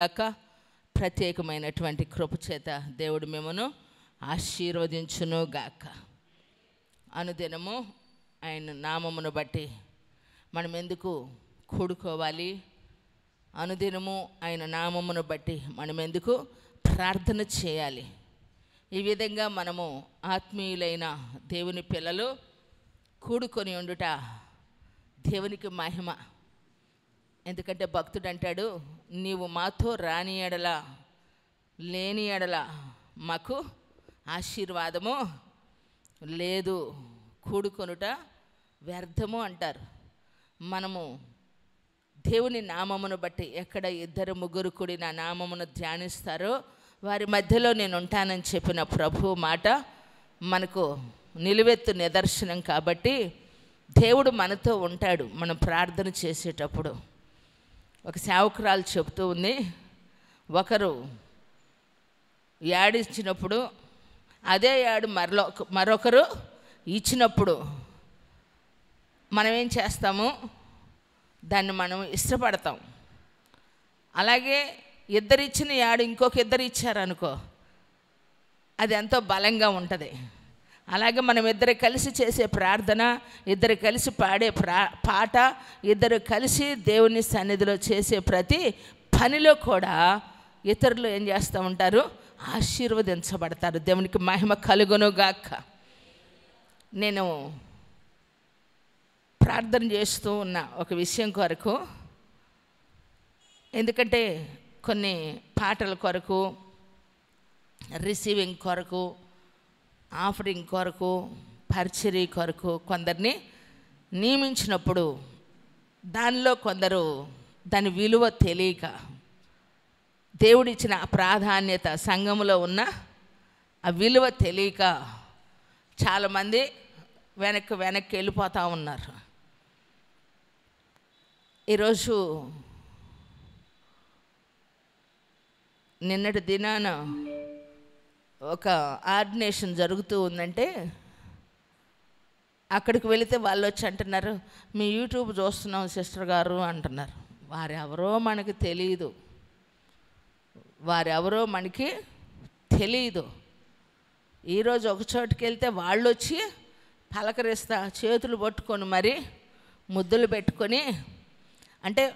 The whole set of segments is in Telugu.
గాక. ప్రత్యేకమైనటువంటి కృప చేత దేవుడు మిమ్మను ఆశీర్వదించును గాక. అనుదినము ఆయన నామమును బట్టి మనం ఎందుకు కూడుకోవాలి? అనుదినము ఆయన నామమును బట్టి మనం ఎందుకు ప్రార్థన చేయాలి? ఈ విధంగా మనము ఆత్మీయులైన దేవుని పిల్లలు కూడుకొని ఉండుట దేవునికి మహిమ. ఎందుకంటే భక్తుడు అంటాడు, నీవు మాతో రాని ఎడల లేని ఎడల మాకు ఆశీర్వాదము లేదు, కూడుకొనుట వ్యర్థము అంటారు. మనము దేవుని నామమును బట్టి ఎక్కడ ఇద్దరు ముగ్గురు కూడి నా నామమును ధ్యానిస్తారో వారి మధ్యలో నేను ఉంటానని చెప్పిన ప్రభు మాట మనకు నిలువెత్తు నిదర్శనం. కాబట్టి దేవుడు మనతో ఉంటాడు మనం ప్రార్థన చేసేటప్పుడు. ఒక సేవకురాలు చెబుతూ ఉంది, ఒకరు యాడిచ్చినప్పుడు అదే యాడు మరొకరు ఇచ్చినప్పుడు మనం ఏం చేస్తాము? దాన్ని మనం ఇష్టపడతాం. అలాగే ఇద్దరు ఇచ్చిన యాడు ఇంకొక ఇద్దరు ఇచ్చారనుకో, అది ఎంతో బలంగా ఉంటుంది. అలాగే మనం ఇద్దరు కలిసి చేసే ప్రార్థన, ఇద్దరు కలిసి పాడే పాట, ఇద్దరు కలిసి దేవుని సన్నిధిలో చేసే ప్రతి పనిలో కూడా ఇతరులు ఏం చేస్తూ ఉంటారు? ఆశీర్వదించబడతారు. దేవునికి మహిమ కలుగునుగాక. నేను ప్రార్థన చేస్తూ ఉన్న ఒక విషయం కొరకు, ఎందుకంటే కొన్ని పాటల కొరకు, రిసీవింగ్ కొరకు, ఆఫరింగ్ కొరకు, పరిచర్య కొరకు కొందరిని నియమించినప్పుడు దానిలో కొందరు దాని విలువ తెలియక, దేవుడిచ్చిన ప్రాధాన్యత, సంఘములో ఉన్న ఆ విలువ తెలియక చాలామంది వెనక్కి వెళ్ళిపోతూ ఉన్నారు. ఈరోజు నిన్నటి దినాన ఒక ఆర్డినేషన్ జరుగుతూ ఉందంటే అక్కడికి వెళితే వాళ్ళు వచ్చి అంటున్నారు, మీ యూట్యూబ్ చూస్తున్నాం సిస్టర్ గారు అంటున్నారు. వారెవరో మనకి తెలియదు, వారెవరో మనకి తెలియదు. ఈరోజు ఒక చోటుకి వెళ్తే వాళ్ళు వచ్చి పలకరిస్తా చేతులు పట్టుకొని మరి ముద్దులు పెట్టుకొని, అంటే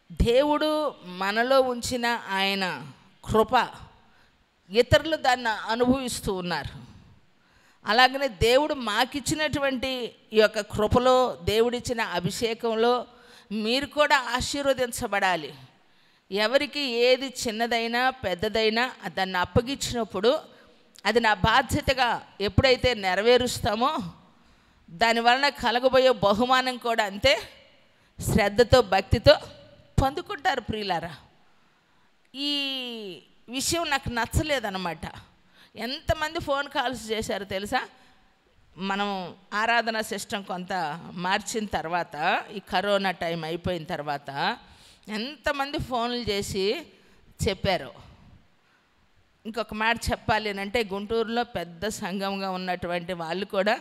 దేవుడు మనలో ఉంచిన ఆయన కృప ఇతరులు దాన్ని అనుభవిస్తూ ఉన్నారు. అలాగనే దేవుడు మాకిచ్చినటువంటి ఈ యొక్క కృపలో, దేవుడిచ్చిన అభిషేకంలో మీరు కూడా ఆశీర్వదించబడాలి. ఎవరికి ఏది చిన్నదైనా పెద్దదైనా దాన్ని అప్పగించినప్పుడు అది నా బాధ్యతగా ఎప్పుడైతే నెరవేరుస్తామో దానివలన కలగబోయే బహుమానం కూడా అంతే శ్రద్ధతో, భక్తితో పొందుకుంటారు. ప్రియులారా, ఈ విషయం నాకు నచ్చలేదన్నమాట. ఎంతమంది ఫోన్ కాల్స్ చేశారు తెలుసా? మనం ఆరాధన సిస్టమ్ కొంత మార్చిన తర్వాత, ఈ కరోనా టైం అయిపోయిన తర్వాత ఎంతమంది ఫోన్లు చేసి చెప్పారు. ఇంకొక మాట చెప్పాలి అంటే, గుంటూరులో పెద్ద సంఘంగా ఉన్నటువంటి వాళ్ళు కూడా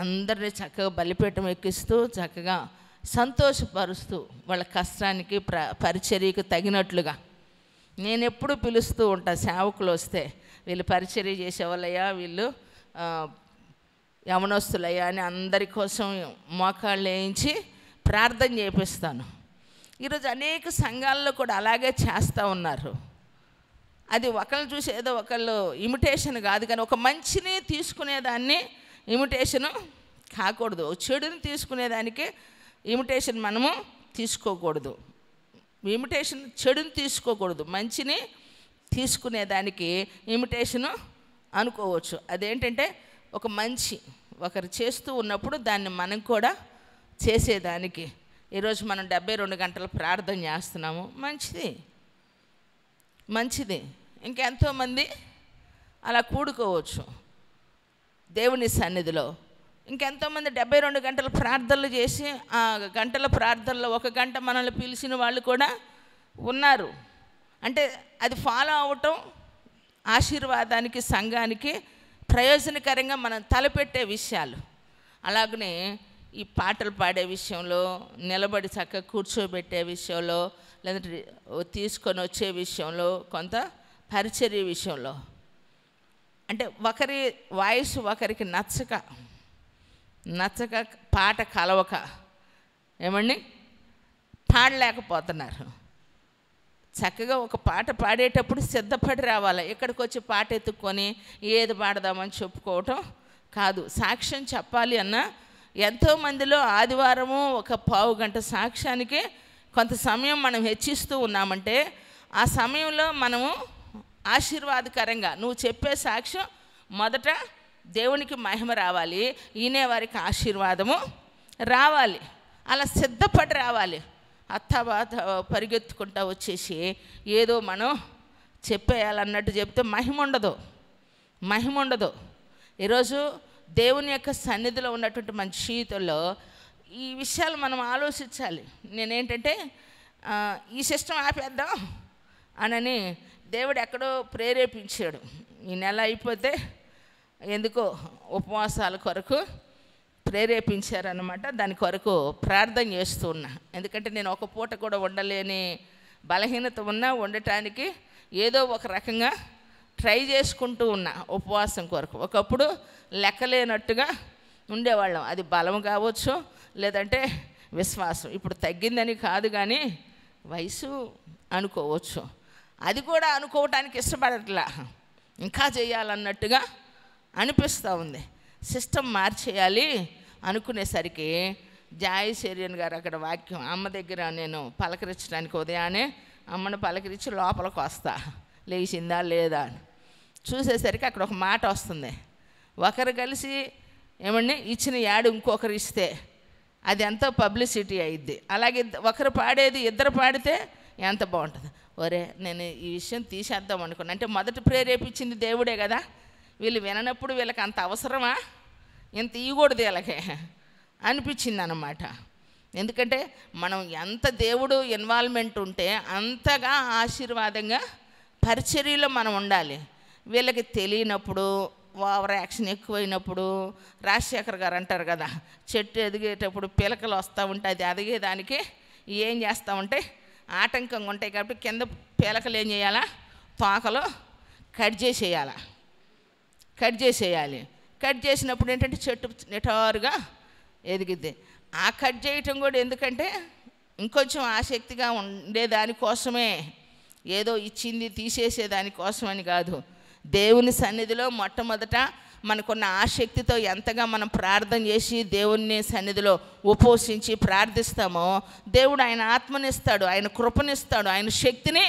అందరినీ చక్కగా బలిపీఠం ఎక్కిస్తూ చక్కగా సంతోషపరుస్తూ వాళ్ళ కష్టానికి పరిచర్యకు తగినట్లుగా నేను ఎప్పుడు పిలుస్తూ ఉంటా. సేవకులు వస్తే వీళ్ళు పరిచర్య చేసేవాళ్ళయ్యా, వీళ్ళు యవనస్తులయ్యా అని అందరి కోసం మోకాళ్ళు వేయించి ప్రార్థన చేపిస్తాను. ఈరోజు అనేక సంఘాల్లో కూడా అలాగే చేస్తూ ఉన్నారు. అది ఒకళ్ళు చూసి ఏదో ఒకళ్ళు ఇమిటేషన్ కాదు, కానీ ఒక మంచిని తీసుకునేదాన్ని ఇమిటేషను కాకూడదు. చెడుని తీసుకునేదానికి ఇమిటేషన్ మనము తీసుకోకూడదు. ఇమిటేషన్ చెడుని తీసుకోకూడదు, మంచిని తీసుకునేదానికి ఇమిటేషను అనుకోవచ్చు. అదేంటంటే ఒక మంచి ఒకరు చేస్తూ ఉన్నప్పుడు దాన్ని మనం కూడా చేసేదానికి. ఈరోజు మనం 72 గంటలు ప్రార్థన చేస్తున్నాము, మంచిది. ఇంకెంతోమంది అలా కూడుకోవచ్చు దేవుని సన్నిధిలో. ఇంకెంతోమంది 72 గంటలు ప్రార్థనలు చేసి ఆ గంటల ప్రార్థనలో 1 గంట మనల్ని పిలిచిన వాళ్ళు కూడా ఉన్నారు. అంటే అది ఫాలో అవటం ఆశీర్వాదానికి, సంఘానికి ప్రయోజనకరంగా మనం తలపెట్టే విషయాలు. అలాగనే ఈ పాటలు పాడే విషయంలో, నిలబడి చక్కగా కూర్చోబెట్టే విషయంలో, లేదంటే తీసుకొని వచ్చే విషయంలో, కొంత పరిచర్య విషయంలో. అంటే ఒకరి వాయిస్ ఒకరికి నచ్చక పాట కలవక ఏమండి పాడలేకపోతున్నారు. చక్కగా ఒక పాట పాడేటప్పుడు సిద్ధపడి రావాలి. ఇక్కడికి వచ్చి పాట ఎత్తుక్కొని ఏది పాడదామని చెప్పుకోవటం కాదు. సాక్ష్యం చెప్పాలి అన్న ఎంతోమందిలో ఆదివారము ఒక పావు గంట సాక్ష్యానికి కొంత సమయం మనం హెచ్చిస్తూ ఉన్నామంటే ఆ సమయంలో మనము ఆశీర్వాదకరంగా నువ్వు చెప్పే సాక్ష్యం మొదట దేవునికి మహిమ రావాలి, ఈనేవారికి ఆశీర్వాదము రావాలి. అలా సిద్ధపడి రావాలి. అత్తాబాత పరిగెత్తుకుంటా వచ్చేసి ఏదో మనం చెప్పేయాలన్నట్టు చెప్తే మహిమ ఉండదు. ఈరోజు దేవుని యొక్క సన్నిధిలో ఉన్నటువంటి మన జీవితంలో ఈ విషయాలు మనం ఆలోచించాలి. నేనేంటంటే ఈ సిస్టమ్ ఆపేద్దాం అనని దేవుడు ఎక్కడో ప్రేరేపించాడు. ఈ నెల అయిపోతే ఎందుకో ఉపవాసాల కొరకు ప్రేరేపించారన్నమాట. దాని కొరకు ప్రార్థన చేస్తూ ఉన్నా. ఎందుకంటే నేను ఒక పూట కూడా ఉండలేని బలహీనత ఉన్నా ఉండటానికి ఏదో ఒక రకంగా ట్రై చేసుకుంటూ ఉన్నా ఉపవాసం కొరకు. ఒకప్పుడు లెక్కలేనట్టుగా ఉండేవాళ్ళం. అది బలం కావచ్చు, లేదంటే విశ్వాసం. ఇప్పుడు తగ్గిందని కాదు కానీ వయసు అనుకోవచ్చు. అది కూడా అనుకోవటానికి ఇష్టపడట్లా, ఇంకా చేయాలన్నట్టుగా అనిపిస్తూ ఉంది. సిస్టమ్ మార్చేయాలి అనుకునేసరికి జాయశేరియన్ గారు అక్కడ వాక్యం అమ్మ దగ్గర నేను పలకరించడానికి ఉదయాన్నే అమ్మను పలకరించి లోపలికి వస్తా, లేచిందా లేదా అని చూసేసరికి అక్కడ ఒక మాట వస్తుంది. ఒకరు కలిసి ఏమండి ఇచ్చిన యాడు ఇంకొకరు ఇస్తే అది ఎంతో పబ్లిసిటీ అయ్యిద్ది. అలాగే ఒకరు పాడేది ఇద్దరు పాడితే ఎంత బాగుంటుంది. ఒరే నేను ఈ విషయం తీసేద్దాం అనుకున్నా. అంటే మొదట ప్రేరేపించింది దేవుడే కదా. వీళ్ళు విననప్పుడు వీళ్ళకి అంత అవసరమా, ఇంత ఇవ్వకూడదు వీళ్ళకే అనిపించింది అన్నమాట. ఎందుకంటే మనం ఎంత దేవుడు ఇన్వాల్వ్మెంట్ ఉంటే అంతగా ఆశీర్వాదంగా పరిచర్యలో మనం ఉండాలి. వీళ్ళకి తెలియనప్పుడు, ఓవర్ యాక్షన్ ఎక్కువైనప్పుడు, రాజశేఖర్ గారు అంటారు కదా, చెట్టు ఎదిగేటప్పుడు పిలకలు వస్తూ ఉంటే అది ఎదిగేదానికి ఏం చేస్తామంటే ఆటంకంగా ఉంటాయి కాబట్టి కింద పిలకలు ఏం చేయాలా, తోకలు కట్ చేసేయాలి. కట్ చేసినప్పుడు ఏంటంటే చెట్టు నిటారుగా ఎదిగిద్ది. ఆ కట్ చేయటం కూడా ఎందుకంటే ఇంకొంచెం ఆసక్తిగా ఉండేదానికోసమే, ఏదో ఇచ్చింది తీసేసేదానికోసమని కాదు. దేవుని సన్నిధిలో మొట్టమొదట మనకున్న ఆసక్తితో ఎంతగా మనం ప్రార్థన చేసి దేవుని సన్నిధిలో ఉపవసించి ప్రార్థిస్తామో దేవుడు ఆయన ఆత్మనిస్తాడు, ఆయన కృపనిస్తాడు, ఆయన శక్తిని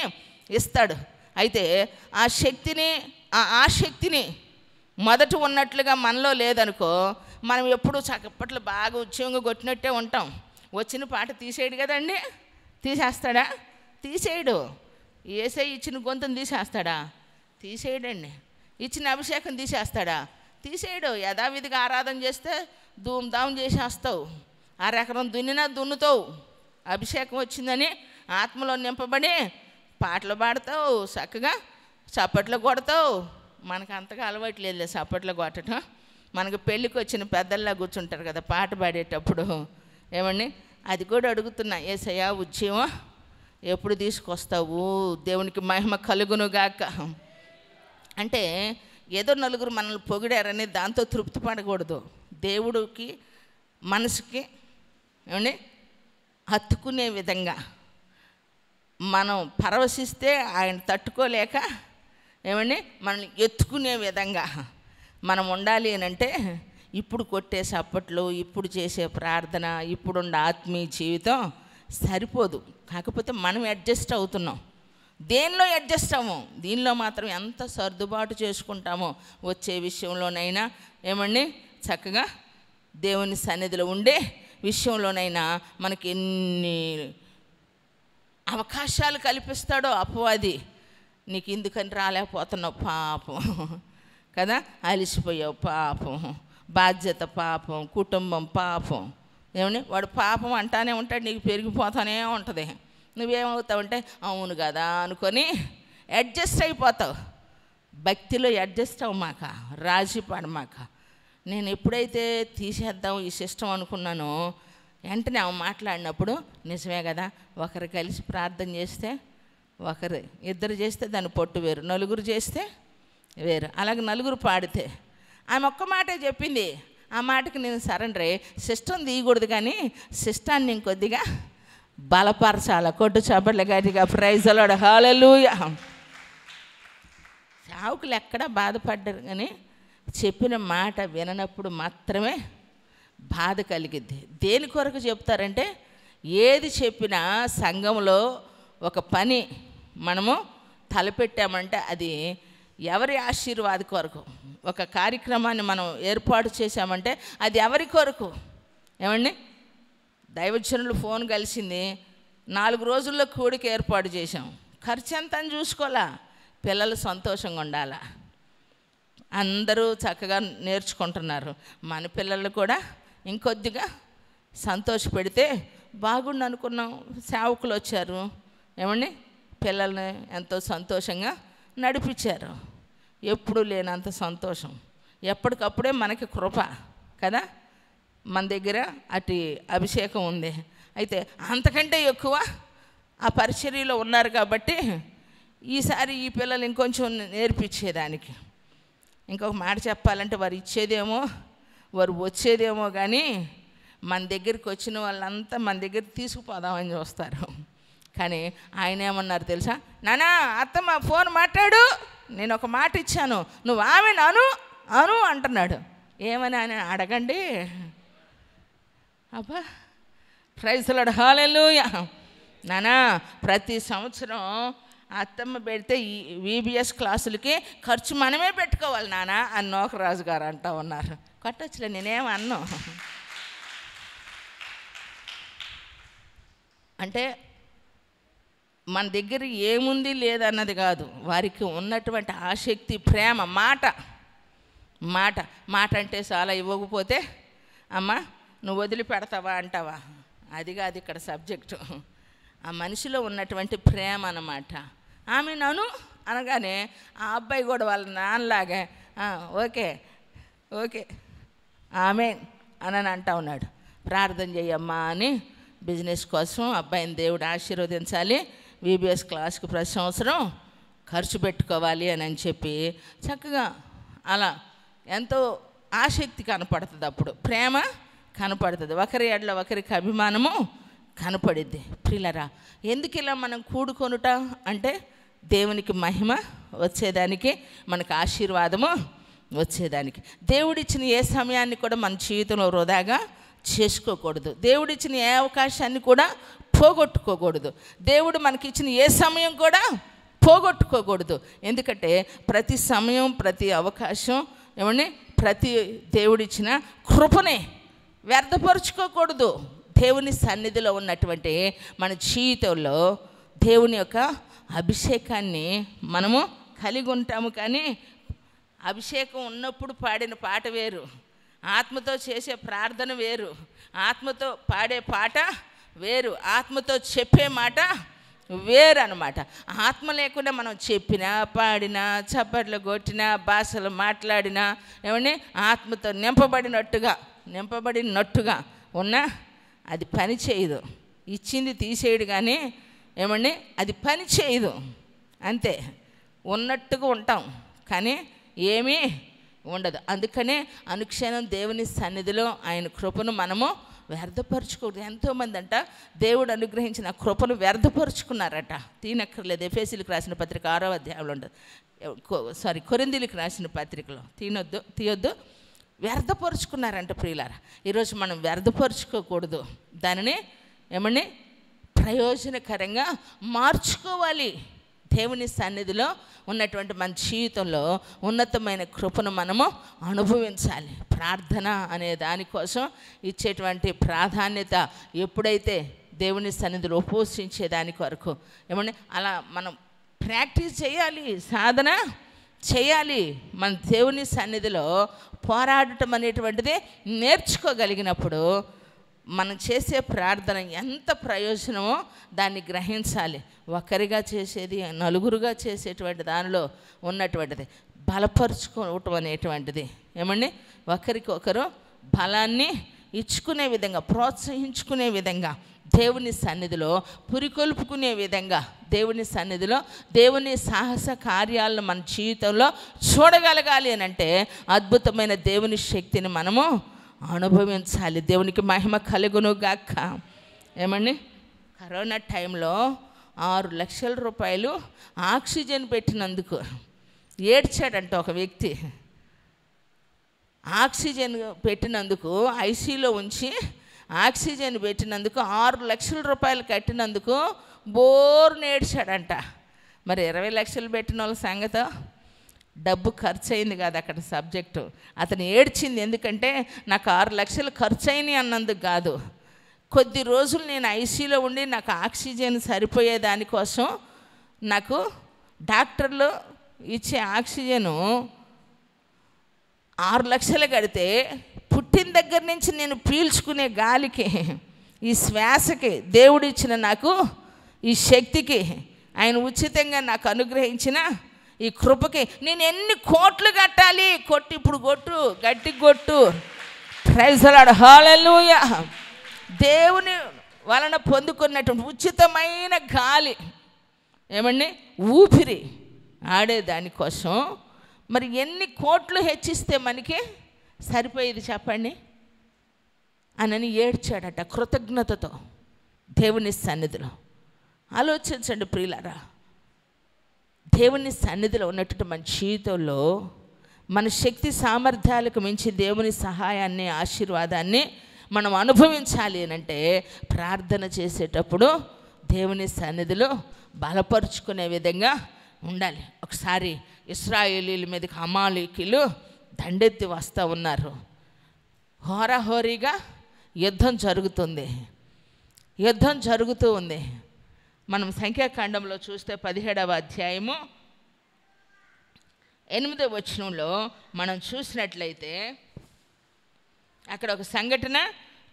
ఇస్తాడు. అయితే ఆ శక్తిని, ఆ ఆసక్తిని మొదట ఉన్నట్లుగా మనలో లేదనుకో, మనం ఎప్పుడు చక్కపట్లు బాగా ఉద్యోగం కొట్టినట్టే ఉంటాం. వచ్చిన పాట తీసేయడు కదండి. తీసేస్తాడా? తీసేయడు. యేసయ్య ఇచ్చిన గొంతును తీసేస్తాడా? తీసేయడండి. ఇచ్చిన అభిషేకం తీసేస్తాడా? తీసేయడు. యథావిధిగా ఆరాధన చేస్తే ధూమ్ధాం చేసేస్తావు. అరెకరం దున్నినా దున్నుతావు. అభిషేకం వచ్చిందని ఆత్మలో నింపబడి పాటలు పాడతావు, చక్కగా చప్పట్లు కొడతావు. మనకు అంతగా అలవాటు లేదు చప్పట్లు కొట్టడం. మనకు పెళ్ళికి వచ్చిన పెద్దల్లా కూర్చుంటారు కదా పాట పాడేటప్పుడు. ఏమండి అది కూడా అడుగుతున్నా, యేసయ్య ఉద్యమం ఎప్పుడు తీసుకొస్తావు, దేవునికి మహిమ కలుగునుగాక. అంటే ఏదో నలుగురు మనల్ని పొగిడారని దాంతో తృప్తి పడకూడదు. దేవుడికి మనసుకి ఏమండి హత్తుకునే విధంగా మనం పరవశిస్తే ఆయన తట్టుకోలేక ఏమండి మనల్ని ఎత్తుకునే విధంగా మనం ఉండాలి అని అంటే ఇప్పుడు కొట్టే చప్పట్లు, ఇప్పుడు చేసే ప్రార్థన, ఇప్పుడున్న ఆత్మీయ జీవితం సరిపోదు. కాకపోతే మనం అడ్జస్ట్ అవుతున్నాం. దేనిలో అడ్జస్ట్ అవ్వము, దీనిలో మాత్రం ఎంత సర్దుబాటు చేసుకుంటామో వచ్చే విషయంలోనైనా ఏమండి చక్కగా దేవుని సన్నిధిలో ఉండే విషయంలోనైనా మనకి ఎన్ని అవకాశాలు కల్పిస్తాడో అపవాది. నీకు ఎందుకని రాలేకపోతున్నావు పాపం కదా, అలిసిపోయావు పాపం, బాధ్యత పాపం, కుటుంబం పాపం. ఏమని వాడు పాపం అంటానే ఉంటాడు, నీకు పెరిగిపోతానే ఉంటుంది. నువ్వేమవుతావంటే అవును కదా అనుకొని అడ్జస్ట్ అయిపోతావు. భక్తిలో అడ్జస్ట్ అవ్వమాక, రాజీ పడమాక. నేను ఎప్పుడైతే తీసేద్దాం ఈ సిస్టమ్ అనుకున్నానో వెంటనే ఆమె మాట్లాడినప్పుడు నిజమే కదా, ఒకరు కలిసి ప్రార్థన చేస్తే ఒకరు, ఇద్దరు చేస్తే దాని పొట్టు వేరు, నలుగురు చేస్తే వేరు, అలాగే నలుగురు పాడితే. ఆమె ఒక్క మాటే చెప్పింది. ఆ మాటకి నేను సరెండర్ అయ్యి సిస్టమ్ తీయకూడదు కానీ సిస్టాన్ని ఇంకొద్దిగా బలపరచాల. కొట్టు చప్పట్ల గట్టిగా ప్రైజ్ ది లార్డ్, హల్లెలూయా. సేవకులు ఎక్కడా బాధపడ్డారు కానీ చెప్పిన మాట విననప్పుడు మాత్రమే బాధ కలిగిద్ది. దేని కొరకు చెప్తారంటే, ఏది చెప్పినా సంఘంలో ఒక పని మనము తలపెట్టామంటే అది ఎవరి ఆశీర్వాద కొరకు, ఒక కార్యక్రమాన్ని మనం ఏర్పాటు చేశామంటే అది ఎవరి కొరకు? ఏమండి, దైవజనులు ఫోన్ కలిసింది, 4 రోజుల్లో కూడిక ఏర్పాటు చేశాం, ఖర్చు ఎంత అని చూసుకోవాలా, పిల్లలు సంతోషంగా ఉండాలా, అందరూ చక్కగా నేర్చుకుంటున్నారు, మన పిల్లలు కూడా ఇంకొద్దిగా సంతోషపెడితే బాగుండు అనుకున్నాం. సేవకులు వచ్చారు, ఏమండి, పిల్లల్ని ఎంతో సంతోషంగా నడిపించారు. ఎప్పుడు లేనంత సంతోషం, ఎప్పటికప్పుడే మనకి కృప కదా, మన దగ్గర అటు అభిషేకం ఉంది. అయితే అంతకంటే ఎక్కువ ఆ పరిచర్యలో ఉన్నారు కాబట్టి ఈసారి ఈ పిల్లలు ఇంకొంచెం నేర్పించేదానికి, ఇంకొక మాట చెప్పాలంటే వారు ఇచ్చేదేమో వారు వచ్చేదేమో కానీ మన దగ్గరికి వచ్చిన వాళ్ళంతా మన దగ్గర తీసుకుపోదామని చూస్తారు. కానీ ఆయన ఏమన్నారు తెలుసా, నానా అత్తమ్మ ఫోన్ మాట్లాడు, నేను ఒక మాట ఇచ్చాను, నువ్వు ఆమె అను అను అంటున్నాడు. ఏమని ఆయన అడగండి. అబ్బా ప్రైజ్ ది లార్డ్, హల్లెలూయా. నానా ప్రతి సంవత్సరం అత్తమ్మ పెడితే ఈ VBS క్లాసులకి ఖర్చు మనమే పెట్టుకోవాలి నానా అని నోకరాజు గారు అంటూ ఉన్నారు. కట్టొచ్చులే, నేనేమన్నా. అంటే మన దగ్గర ఏముంది లేదన్నది కాదు, వారికి ఉన్నటువంటి ఆసక్తి, ప్రేమ, మాట మాట మాట అంటే చాలా, ఇవ్వకపోతే అమ్మ నువ్వు వదిలిపెడతావా అంటావా, అది కాదు ఇక్కడ సబ్జెక్టు. ఆ మనిషిలో ఉన్నటువంటి ప్రేమ అన్నమాట. ఆమె నన్ను అనగానే ఆ అబ్బాయి కూడా వాళ్ళ నాన్నలాగే ఓకే ఓకే ఆమెన్ అని అంటా ఉన్నాడు. ప్రార్థన చేయమ్మా అని బిజినెస్ కోసం అబ్బాయిని దేవుడు ఆశీర్వదించాలి, VBS క్లాస్కి ప్రతి సంవత్సరం ఖర్చు పెట్టుకోవాలి అని చెప్పి చక్కగా అలా ఎంతో ఆసక్తి కనపడుతుంది, అప్పుడు ప్రేమ కనపడుతుంది, ఒకరి ఎడల ఒకరికి అభిమానము కనపడిద్ది. ప్రియులారా, ఎందుకు ఇలా మనం కూడుకొనుట అంటే దేవునికి మహిమ వచ్చేదానికి, మనకు ఆశీర్వాదము వచ్చేదానికి. దేవుడిచ్చిన ఏ సమయాన్ని కూడా మన జీవితంలో వృధాగా చేసుకోకూడదు, దేవుడిచ్చిన ఏ అవకాశాన్ని కూడా పోగొట్టుకోకూడదు, దేవుడు మనకిచ్చిన ఏ సమయం కూడా పోగొట్టుకోకూడదు. ఎందుకంటే ప్రతి సమయం, ప్రతి అవకాశం, ఏమండి, ప్రతి దేవుడిచ్చిన కృపనే వ్యర్థపరుచుకోకూడదు. దేవుని సన్నిధిలో ఉన్నటువంటి మన జీవితంలో దేవుని యొక్క అభిషేకాన్ని మనము కలిగి ఉంటాము. కానీ అభిషేకం ఉన్నప్పుడు పాడిన పాట వేరు, ఆత్మతో చేసే ప్రార్థన వేరు, ఆత్మతో పాడే పాట వేరు, ఆత్మతో చెప్పే మాట వేరు అన్నమాట. ఆత్మ లేకుండా మనం చెప్పినా, పాడినా, చప్పట్లు కొట్టినా, భాషలు మాట్లాడినా, ఏమండి, ఆత్మతో నింపబడినట్టుగా ఉన్నా అది పని చేయదు. ఇచ్చింది తీసేయడు కానీ ఏమండి అది పని చేయదు, అంతే. ఉన్నట్టుగా ఉంటాం కానీ ఏమీ ఉండదు. అందుకనే అనుక్షణం దేవుని సన్నిధిలో ఆయన కృపను మనము వ్యర్థపరుచుకోకూడదు. ఎంతోమంది అంట దేవుడు అనుగ్రహించిన కృపను వ్యర్థపరుచుకున్నారట. తీనక్కర్లేదు, ఎఫెసీలకు రాసిన పత్రిక 6వ అధ్యాయంలో ఉంటుంది, కొరింథీయులకు రాసిన పత్రికలో తీయొద్దు, వ్యర్థపరుచుకున్నారంట. ప్రియులారా, ఈరోజు మనం వ్యర్థపరుచుకోకూడదు, దానిని ఏమని ప్రయోజనకరంగా మార్చుకోవాలి. దేవుని సన్నిధిలో ఉన్నటువంటి మన జీవితంలో ఉన్నతమైన కృపను మనము అనుభవించాలి. ప్రార్థన అనే దానికోసం ఇచ్చేటువంటి ప్రాధాన్యత ఎప్పుడైతే దేవుని సన్నిధిలో ఉపవసించే దాని కొరకు ఏమంటే అలా మనం ప్రాక్టీస్ చేయాలి, సాధన చేయాలి. మన దేవుని సన్నిధిలో పోరాడటం అనేటువంటిది నేర్చుకోగలిగినప్పుడు మనం చేసే ప్రార్థన ఎంత ప్రయోజనమో దాన్ని గ్రహించాలి. ఒకరిగా చేసేది, నలుగురుగా చేసేటువంటి దానిలో ఉన్నటువంటిది బలపరుచుకోవటం అనేటువంటిది ఏమండి ఒకరికి ఒకరు బలాన్ని ఇచ్చుకునే విధంగా, ప్రోత్సహించుకునే విధంగా, దేవుని సన్నిధిలో పురికొల్పుకునే విధంగా, దేవుని సన్నిధిలో దేవుని సాహస కార్యాలను మన జీవితంలో చూడగలగాలి అని అంటే అద్భుతమైన దేవుని శక్తిని మనము అనుభవించాలి. దేవునికి మహిమ కలుగును గాక. ఏమండి, కరోనా టైంలో 6 లక్షల రూపాయలు ఆక్సిజన్ పెట్టినందుకు ఏడ్చాడంట ఒక వ్యక్తి. ఆక్సిజన్ పెట్టినందుకు, ఐసీలో ఉంచి ఆక్సిజన్ పెట్టినందుకు 6 లక్షల రూపాయలు కట్టినందుకు బోర్ని ఏడ్చాడంట. మరి 20 లక్షలు పెట్టిన వాళ్ళ సంగతి, డబ్బు ఖర్చు అయింది కాదు అక్కడ సబ్జెక్టు. అతను ఏడ్చింది ఎందుకంటే నాకు 6 లక్షలు ఖర్చు అయినాయి అన్నందుకు కాదు, కొద్ది రోజులు నేను ఐసీలో ఉండి నాకు ఆక్సిజన్ సరిపోయే దానికోసం నాకు డాక్టర్లు ఇచ్చే ఆక్సిజను 6 లక్షలు కడితే పుట్టిన దగ్గర నుంచి నేను పీల్చుకునే గాలికి, ఈ శ్వాసకి, దేవుడిచ్చిన నాకు ఈ శక్తికి, ఆయన ఉచితంగా నాకు అనుగ్రహించిన ఈ కృపకి నేను ఎన్ని కోట్లు కట్టాలి? కొట్టి ఇప్పుడు కొట్టు, గట్టి కొట్టు. ప్రైజ్ ది లార్డ్, హల్లెలూయా. దేవుని వలన పొందుకున్నటువంటి ఉచితమైన గాలి, ఏమండి, ఊపిరి ఆడే దానికోసం మరి ఎన్ని కోట్లు హెచ్చిస్తే మనకి సరిపోయేది చెప్పండి అని ఏడ్చాడట కృతజ్ఞతతో దేవుని సన్నిధిలో. ఆలోచించండి ప్రియులారా, దేవుని సన్నిధిలో ఉన్నటువంటి మన జీవితంలో మన శక్తి సామర్థ్యాలకు మించి దేవుని సహాయాన్ని, ఆశీర్వాదాన్ని మనం అనుభవించాలి అంటే ప్రార్థన చేసేటప్పుడు దేవుని సన్నిధిలో బలపరుచుకునే విధంగా ఉండాలి. ఒకసారి ఇశ్రాయేలీల మీదకి అమాలేకీయులు దండెత్తి వస్తూ ఉన్నారు. హోరాహోరీగా యుద్ధం జరుగుతూ ఉంది. మనం సంఖ్యాకాండంలో చూస్తే 17వ అధ్యాయము 8వ వచనంలో మనం చూసినట్లయితే అక్కడ ఒక సంఘటన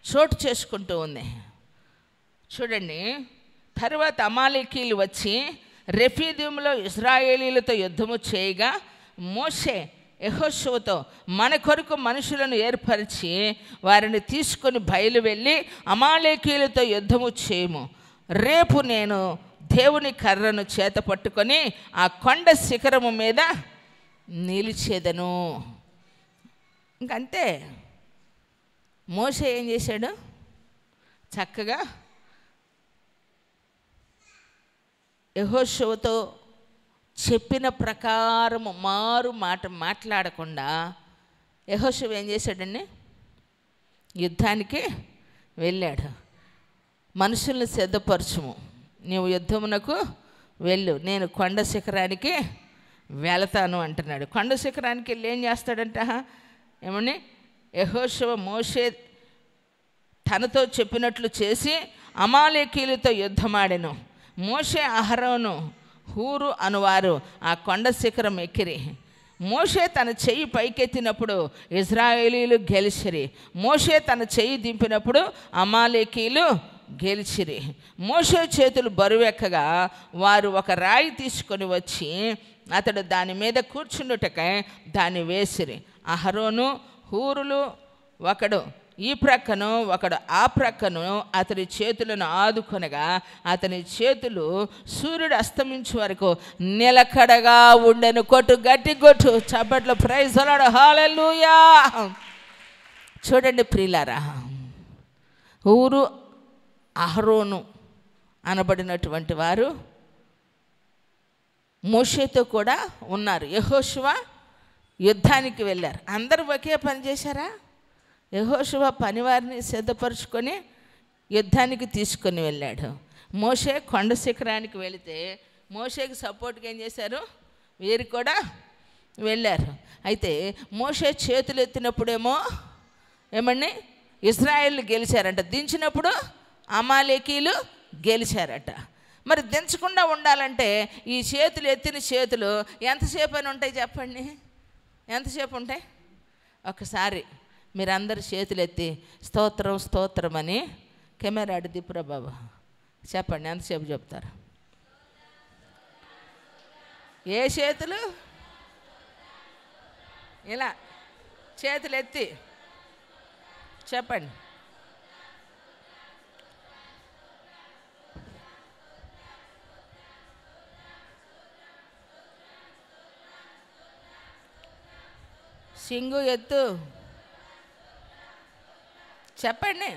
చోటు చేసుకుంటూ ఉంది. చూడండి, తర్వాత అమాలేకీయులు వచ్చి రెఫీదీములో ఇశ్రాయేలీలతో యుద్ధము చేయగా మోషే యెహోషువతో మన కొరకు మనుషులను ఏర్పరిచి వారిని తీసుకొని బయలు వెళ్ళి అమాలేకీయులతో యుద్ధము చేయము. రేపు నేను దేవుని కర్రను చేత పట్టుకొని ఆ కొండ శిఖరము మీద నిలిచేదను. ఇంకంతే. మోషే ఏం చేశాడు? చక్కగా యెహోషువతో చెప్పిన ప్రకారము మారు మాట మాట్లాడకుండా యెహోషువ ఏం చేశాడండి? యుద్ధానికి వెళ్ళాడు. మనుషుల్ని సిద్ధపరచుము, నీవు యుద్ధమునకు వెళ్ళు, నేను కొండ శిఖరానికి వెళతాను అంటున్నాడు. కొండ శిఖరానికి వెళ్ళి ఏం చేస్తాడంట? ఏమని? యెహోషువ మోషే తనతో చెప్పినట్లు చేసి అమాలేకీయులతో యుద్ధమాడెను. మోషే, అహరోను, హూరు అనువారు ఆ కొండ శిఖరం ఎక్కిరి. మోషే తన చెయ్యి పైకెత్తినప్పుడు ఇశ్రాయేలీయులు గెలిచిరి. మోషే తన చెయ్యి దింపినప్పుడు అమాలేకీయులు గెలిచిరి. మోషే చేతులు బరువెక్కగా వారు ఒక రాయి తీసుకొని వచ్చి అతడు దాని మీద కూర్చుండుటకై దాన్ని వేసిరి. అహరోను, హూరులు ఒకడు ఈ ప్రక్కను ఒకడు ఆ ప్రక్కను అతని చేతులను ఆదుకొనగా అతని చేతులు సూర్యుడు అస్తమించే వరకు నిలకడగా ఉండెను. కొట్టు, గట్టి కొట్టు, చప్పట్లు. ప్రైజ్ ది లార్డ్, హల్లెలూయా. చూడండి ప్రియులారా, హూరు, అహరోను అనబడినటువంటి వారు మోషేతో కూడా ఉన్నారు. యెహోషువ యుద్ధానికి వెళ్ళారు. అందరూ ఒకే పని చేశారా? యెహోషువ పనివారిని సిద్ధపరుచుకొని యుద్ధానికి తీసుకొని వెళ్ళాడు. మోషే కొండ శిఖరానికి వెళితే మోషేకి సపోర్ట్గా ఏం చేశారు? వీరు కూడా వెళ్ళారు. అయితే మోషే చేతులు ఎత్తినప్పుడేమో ఏమండి ఇశ్రాయేలు గెలిచారంట, దించినప్పుడు అమాలేకీయులు గెలిచారట. మరి దించకుండా ఉండాలంటే ఈ చేతులు ఎత్తిన చేతులు ఎంతసేపు అని ఉంటాయి చెప్పండి? ఎంతసేపు ఉంటాయి? ఒకసారి మీరందరు చేతులు ఎత్తి స్తోత్రం స్తోత్రం అని కెమెరా అడి దిప్పురా బాబా చెప్పండి. ఎంతసేపు చెప్తారు? ఏ చేతులు? ఇలా చేతులు ఎత్తి చెప్పండి. సింగు ఎత్తు, చెప్పండి.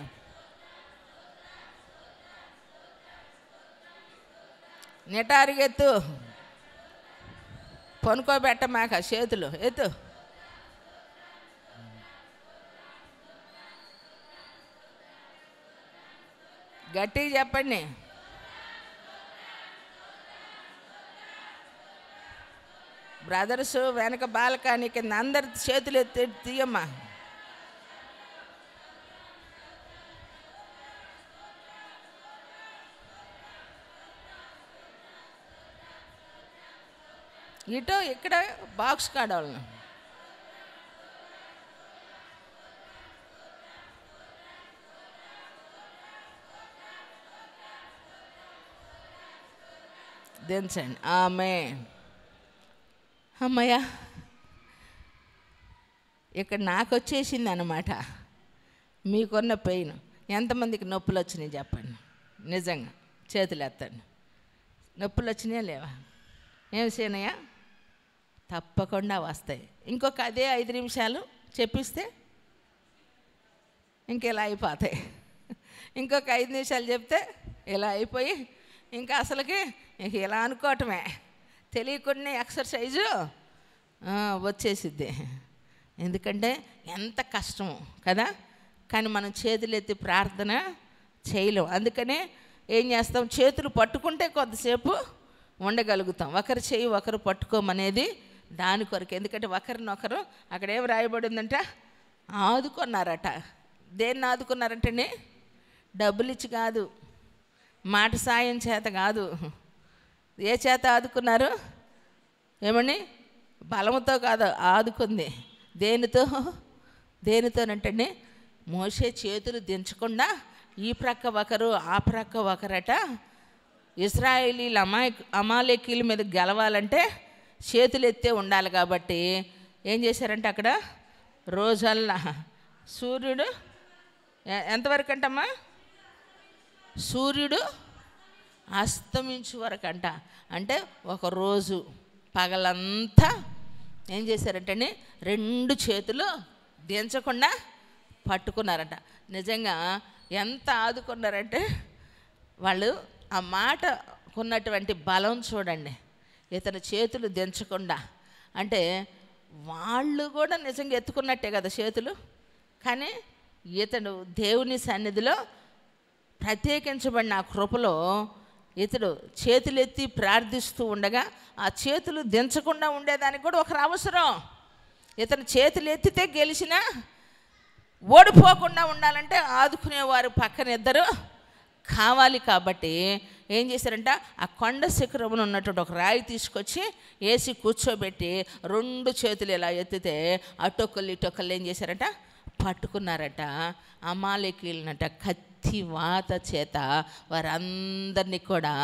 నిటారుగెత్తు, పొనుకోబెట్ట మాక చేతులు ఎత్తు. గట్టిగా చెప్పండి. బ్రదర్స్ వెనక బాల్కనీ కింద అందరి చేతులు ఎత్తి తీయమ్మా. ఇటు ఇక్కడ బాక్స్ కాడవాళ్ళను దించండి. ఆమేన్. అమ్మయ్య, ఇక్కడ నాకు వచ్చేసింది అన్నమాట. మీకున్న పెయిన్ ఎంతమందికి నొప్పులు వచ్చినాయి చెప్పండి. నిజంగా చేతులు ఎత్తండి. నొప్పులు వచ్చినాయా లేవా? ఏం చేయనయ్యా? తప్పకుండా వస్తాయి. ఇంకొక అదే 5 నిమిషాలు చెప్పిస్తే ఇంకెలా అయిపోతాయి. ఇంకొక 5 నిమిషాలు చెప్తే ఇలా అయిపోయి ఇంకా అసలుకి ఇంక ఇలా అనుకోవటమే, తెలియకుండా ఎక్సర్సైజు వచ్చేసిద్ది. ఎందుకంటే ఎంత కష్టము కదా. కానీ మనం చేతులెత్తి ప్రార్థన చేయలేం. అందుకనే ఏం చేస్తాం, చేతులు పట్టుకుంటే కొద్దిసేపు ఉండగలుగుతాం. ఒకరి చేయి ఒకరు పట్టుకోమనేది దాని కొరకు. ఎందుకంటే ఒకరినొకరు అక్కడ ఏం రాయబడిందంట, ఆదుకున్నారట. దేన్ని ఆదుకున్నారంటే డబ్బులు ఇచ్చి కాదు, మాట సాయం చేత కాదు. ఏ చేత ఆదుకున్నారు? ఏమని? బలముతో కాదు ఆదుకుంది. దేనితోనంటే మోషే చేతులు దించకుండా ఈ ప్రక్క ఒకరు ఆ ప్రక్క ఒకరట. ఇశ్రాయేలీల అమాలేకీల మీద గెలవాలంటే చేతులు ఎత్తే ఉండాలి. కాబట్టి ఏం చేశారంటే అక్కడ రోజల్లా సూర్యుడు ఎంతవరకు అంటమ్మా? సూర్యుడు అస్తమించు వరకు అంట. అంటే ఒకరోజు పగలంతా ఏం చేశారంటే 2 చేతులు దించకుండా పట్టుకున్నారంట. నిజంగా ఎంత ఆదుకున్నారంటే వాళ్ళు ఆ మాటకున్నటువంటి బలం చూడండి. ఇతని చేతులు దించకుండా అంటే వాళ్ళు కూడా నిజంగా ఎత్తుకున్నట్టే కదా చేతులు. కానీ ఇతడు దేవుని సన్నిధిలో ప్రత్యేకించబడిన ఆ కృపలో ఇతడు చేతులెత్తి ప్రార్థిస్తూ ఉండగా ఆ చేతులు దించకుండా ఉండేదానికి కూడా ఒకరు అవసరం. ఇతను చేతులు ఎత్తితే గెలిచినా ఓడిపోకుండా ఉండాలంటే ఆదుకునేవారు పక్కన ఇద్దరు కావాలి. కాబట్టి ఏం చేశారంట, ఆ కొండ శిఖరమున ఉన్నటువంటి ఒక రాయి తీసుకొచ్చి వేసి కూర్చోబెట్టి 2 చేతులు ఇలా ఎత్తితే అటొక్కళ్ళు ఇటొక్కళ్ళు ఏం చేశారంట, పట్టుకున్నారట. అమాలేకీలనట కత్తి వాత చేత వారందరినీ కూడా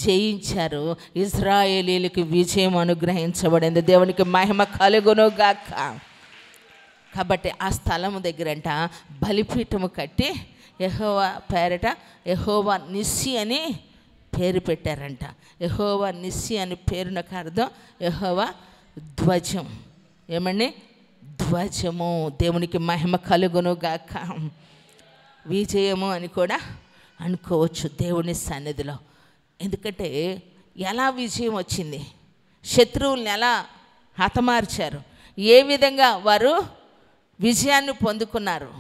జయించారు. ఇశ్రాయేలీలకు విజయం అనుగ్రహించబడింది. దేవునికి మహిమ కలుగును గాక. కాబట్టి ఆ స్థలము దగ్గరంట బలిపీఠము కట్టి యెహోవా పేరట యెహోవా నిస్సి అని పేరు పెట్టారంట. యెహోవా నిస్సి అని పేరునకు అర్థం యెహోవా ధ్వజం. ఏమండి? ధ్వజము. దేవునికి మహిమ కలుగును గాక. విజయము అని కూడా అనుకోవచ్చు దేవుని సన్నిధిలో. ఎందుకంటే ఎలా విజయం వచ్చింది, శత్రువుల్ని ఎలా హతమార్చారు, ఏ విధంగా వారు విజయాన్ని పొందుకున్నారు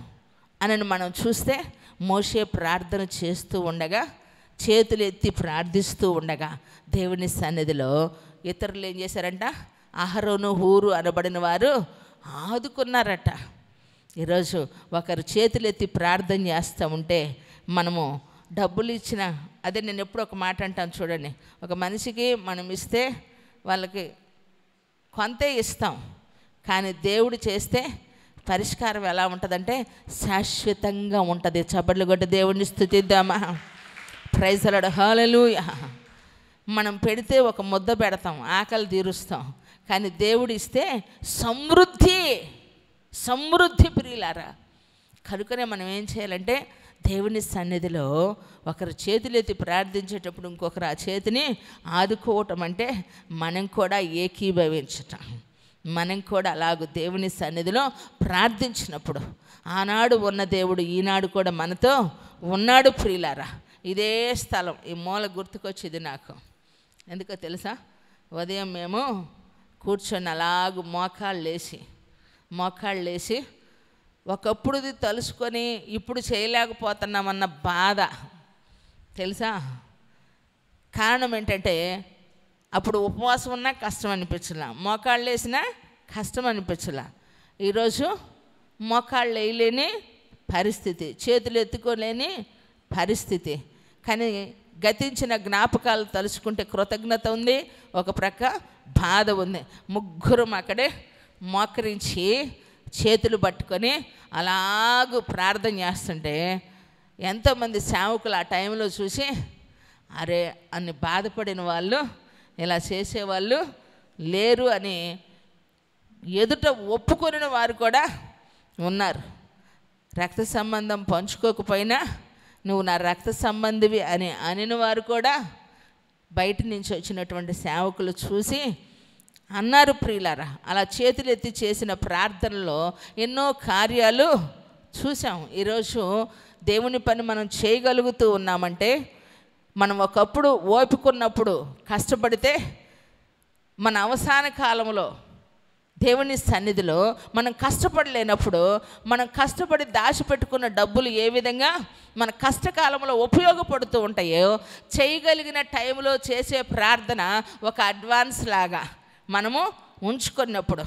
అని మనం చూస్తే, మోషే ప్రార్థన చేస్తూ ఉండగా, చేతులు ఎత్తి ప్రార్థిస్తూ ఉండగా దేవుని సన్నిధిలో ఇతరులు ఏం చేశారంట, అహరోను హూరు అనబడిన వారు ఆదుకున్నారట. ఈరోజు ఒకరు చేతులు ఎత్తి ప్రార్థన చేస్తూ ఉంటే మనము డబ్బులు ఇచ్చిన, అదే నేను ఎప్పుడు ఒక మాట అంటాను చూడండి, ఒక మనిషికి మనం ఇస్తే వాళ్ళకి కొంతే ఇస్తాం, కానీ దేవుడు చేస్తే పరిష్కారం ఎలా ఉంటుందంటే శాశ్వతంగా ఉంటుంది. చప్పట్లు కొట్టి దేవుడిని స్తుతిద్దామా. Praise the lord. హల్లెలూయా. మనం పెడితే ఒక ముద్ద పెడతాం, ఆకలి తీరుస్తాం, కానీ దేవుడు ఇస్తే సమృద్ధి సమృద్ధి ప్రియులారా. కనుకనే మనం ఏం చేయాలంటే దేవుని సన్నిధిలో ఒకరు చేతులెత్తి ప్రార్థించేటప్పుడు ఇంకొకరు ఆ చేతిని ఆదుకోవటం అంటే మనం కూడా ఏకీభవించటం. మనం కూడా అలాగూ దేవుని సన్నిధిలో ప్రార్థించినప్పుడు ఆనాడు ఉన్న దేవుడు ఈనాడు కూడా మనతో ఉన్నాడు ప్రియులారా. ఇదే స్థలం, ఈ మూల గుర్తుకొచ్చింది నాకు. ఎందుకో తెలుసా, ఉదయం మేము కూర్చొని అలాగూ మోకాళ్ళు లేసి ఒకప్పుడుది తలుసుకొని ఇప్పుడు చేయలేకపోతున్నామన్న బాధ తెలుసా. కారణం ఏంటంటే అప్పుడు ఉపవాసం ఉన్నా కష్టం అనిపించలా, మోకాళ్ళు వేసినా కష్టం అనిపించలా. ఈరోజు మోకాళ్ళు వేయలేని పరిస్థితి, చేతులు ఎత్తుకోలేని పరిస్థితి. కానీ గతించిన జ్ఞాపకాలు తలుచుకుంటే కృతజ్ఞత ఉంది, ఒక ప్రక్క బాధ ఉంది. ముగ్గురం అక్కడే మోకరించి చేతులు పట్టుకొని అలాగూ ప్రార్థన చేస్తుంటే ఎంతోమంది సేవకులు ఆ టైంలో చూసి అరే అన్ని బాధపడిన వాళ్ళు ఇలా చేసేవాళ్ళు లేరు అని ఎదుట ఒప్పుకొనిన వారు కూడా ఉన్నారు. రక్త సంబంధం పంచుకోకపోయినా నువ్వు నా రక్త సంబంధివి అని అనిన వారు కూడా బయట నుంచి వచ్చినటువంటి సేవకులు చూసి అన్నారు ప్రియులారా. అలా చేతులు ఎత్తి చేసిన ప్రార్థనలో ఎన్నో కార్యాలు చూసాం. ఈరోజు దేవుని పని మనం చేయగలుగుతూ ఉన్నామంటే మనం ఒకప్పుడు ఓపికన్నప్పుడు కష్టపడితే మన అవసాన కాలంలో దేవుని సన్నిధిలో మనం కష్టపడలేనప్పుడు మనం కష్టపడి దాచిపెట్టుకున్న డబ్బులు ఏ విధంగా మన కష్టకాలంలో ఉపయోగపడుతూ ఉంటాయో చేయగలిగిన టైంలో చేసే ప్రార్థన ఒక అడ్వాన్స్ లాగా మనము ఉంచుకున్నప్పుడు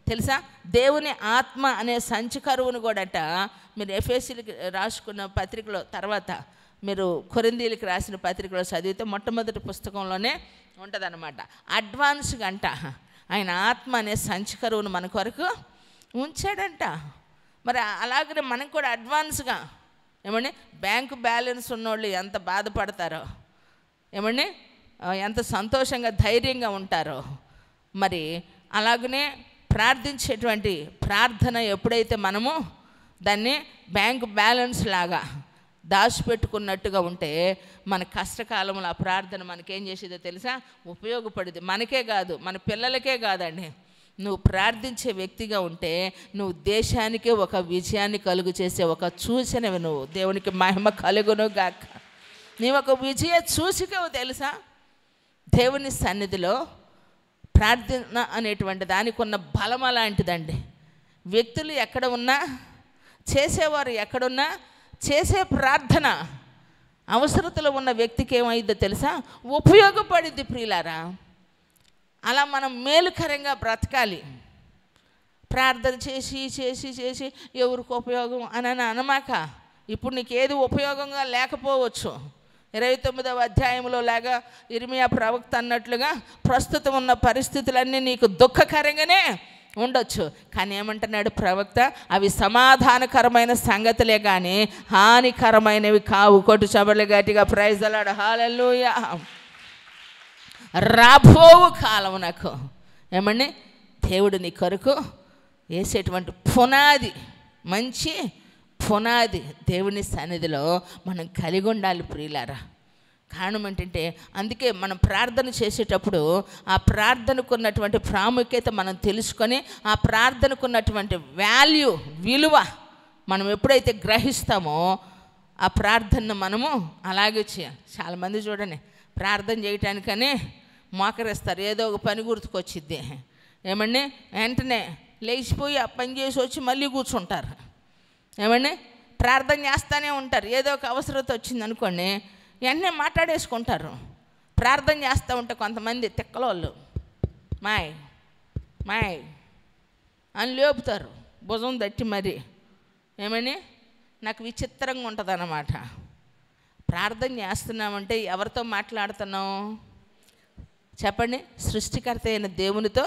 తెలుసా, దేవుని ఆత్మ అనే సంచి కరువును కూడాట మీరు ఎఫెసీలకు రాసుకున్న పత్రికలో తర్వాత మీరు కొరింథీయులకు రాసిన పత్రికలో చదివితే మొట్టమొదటి పుస్తకంలోనే ఉంటుందన్నమాట. అడ్వాన్స్గా అంట ఆయన ఆత్మ అనే సంచి కరువును మన కొరకు ఉంచాడంట. మరి అలాగనే మనం కూడా అడ్వాన్స్గా ఏమండి బ్యాంకు బ్యాలెన్స్ ఉన్నోళ్ళు ఎంత బాధపడతారో, ఏమండి ఎంత సంతోషంగా ధైర్యంగా ఉంటారో. మరి అలాగనే ప్రార్థించేటువంటి ప్రార్థన ఎప్పుడైతే మనము దాన్ని బ్యాంకు బ్యాలెన్స్ లాగా దాచిపెట్టుకున్నట్టుగా ఉంటే మన కష్టకాలంలో ఆ ప్రార్థన మనకేం చేసేదో తెలుసా, ఉపయోగపడింది. మనకే కాదు, మన పిల్లలకే కాదండి. నువ్వు ప్రార్థించే వ్యక్తిగా ఉంటే నువ్వు దేశానికే ఒక విజయాన్ని కలుగు చేసే ఒక సూచనవి. నువ్వు దేవునికి మహిమ కలుగును గాక. నీవు ఒక విజయ సూచికవు తెలుసా. దేవుని సన్నిధిలో ప్రార్థన అనేటువంటి దానికి ఉన్న బలం అలాంటిదండి. వ్యక్తులు ఎక్కడ ఉన్నా, చేసేవారు ఎక్కడున్నా, చేసే ప్రార్థన అవసరతలో ఉన్న వ్యక్తికి ఏమైందో తెలుసా, ఉపయోగపడిద్ది ప్రియులారా. అలా మనం మేలుకరంగా బ్రతకాలి. ప్రార్థన చేసి చేసి చేసి ఎవరికి ఉపయోగం అని అనమాక. ఇప్పుడు నీకు ఏది ఉపయోగంగా లేకపోవచ్చు. 29వ అధ్యాయంలో లాగా ఇర్మియా ప్రవక్త అన్నట్లుగా ప్రస్తుతం ఉన్న పరిస్థితులన్నీ నీకు దుఃఖకరంగానే ఉండొచ్చు. కానీ ఏమంటున్నాడు ప్రవక్త, అవి సమాధానకరమైన సంగతులే కానీ హానికరమైనవి కావు. కొట్టు చబర్లు గట్టిగా ప్రైజ్ అలాడు. హల్లెలూయా. రాబోవు కాలం నాకు ఏమండి దేవుడు నీ కొరకు వేసేటువంటి పునాది, మంచి పునాది దేవుని సన్నిధిలో మనం కలిగి ఉండాలి ప్రియులారా. కారణం ఏంటంటే అందుకే మనం ప్రార్థన చేసేటప్పుడు ఆ ప్రార్థనకు ఉన్నటువంటి ప్రాముఖ్యత మనం తెలుసుకొని ఆ ప్రార్థనకు ఉన్నటువంటి వాల్యూ, విలువ మనం ఎప్పుడైతే గ్రహిస్తామో ఆ ప్రార్థనను మనము అలాగే చేయాలి. చాలామంది చూడండి ప్రార్థన చేయటానికని మోకరిస్తారు, ఏదో ఒక పని గుర్తుకొచ్చిద్ది. ఏమండి వెంటనే లేచిపోయి ఆ పని చేసి వచ్చి మళ్ళీ కూర్చుంటారు. ఏమండి ప్రార్థన చేస్తూనే ఉంటారు. ఏదో ఒక అవసరత వచ్చింది అనుకోండి వెంటనే మాట్లాడేసుకుంటారు. ప్రార్థన చేస్తూ ఉంటే కొంతమంది తిక్కలోళ్ళు మాయ్ మాయ్ అని లేపుతారు భుజం తట్టి మరి. ఏమని నాకు విచిత్రంగా ఉంటుంది అన్నమాట. ప్రార్థన చేస్తున్నామంటే ఎవరితో మాట్లాడుతున్నాం చెప్పండి? సృష్టికర్త అయిన దేవునితో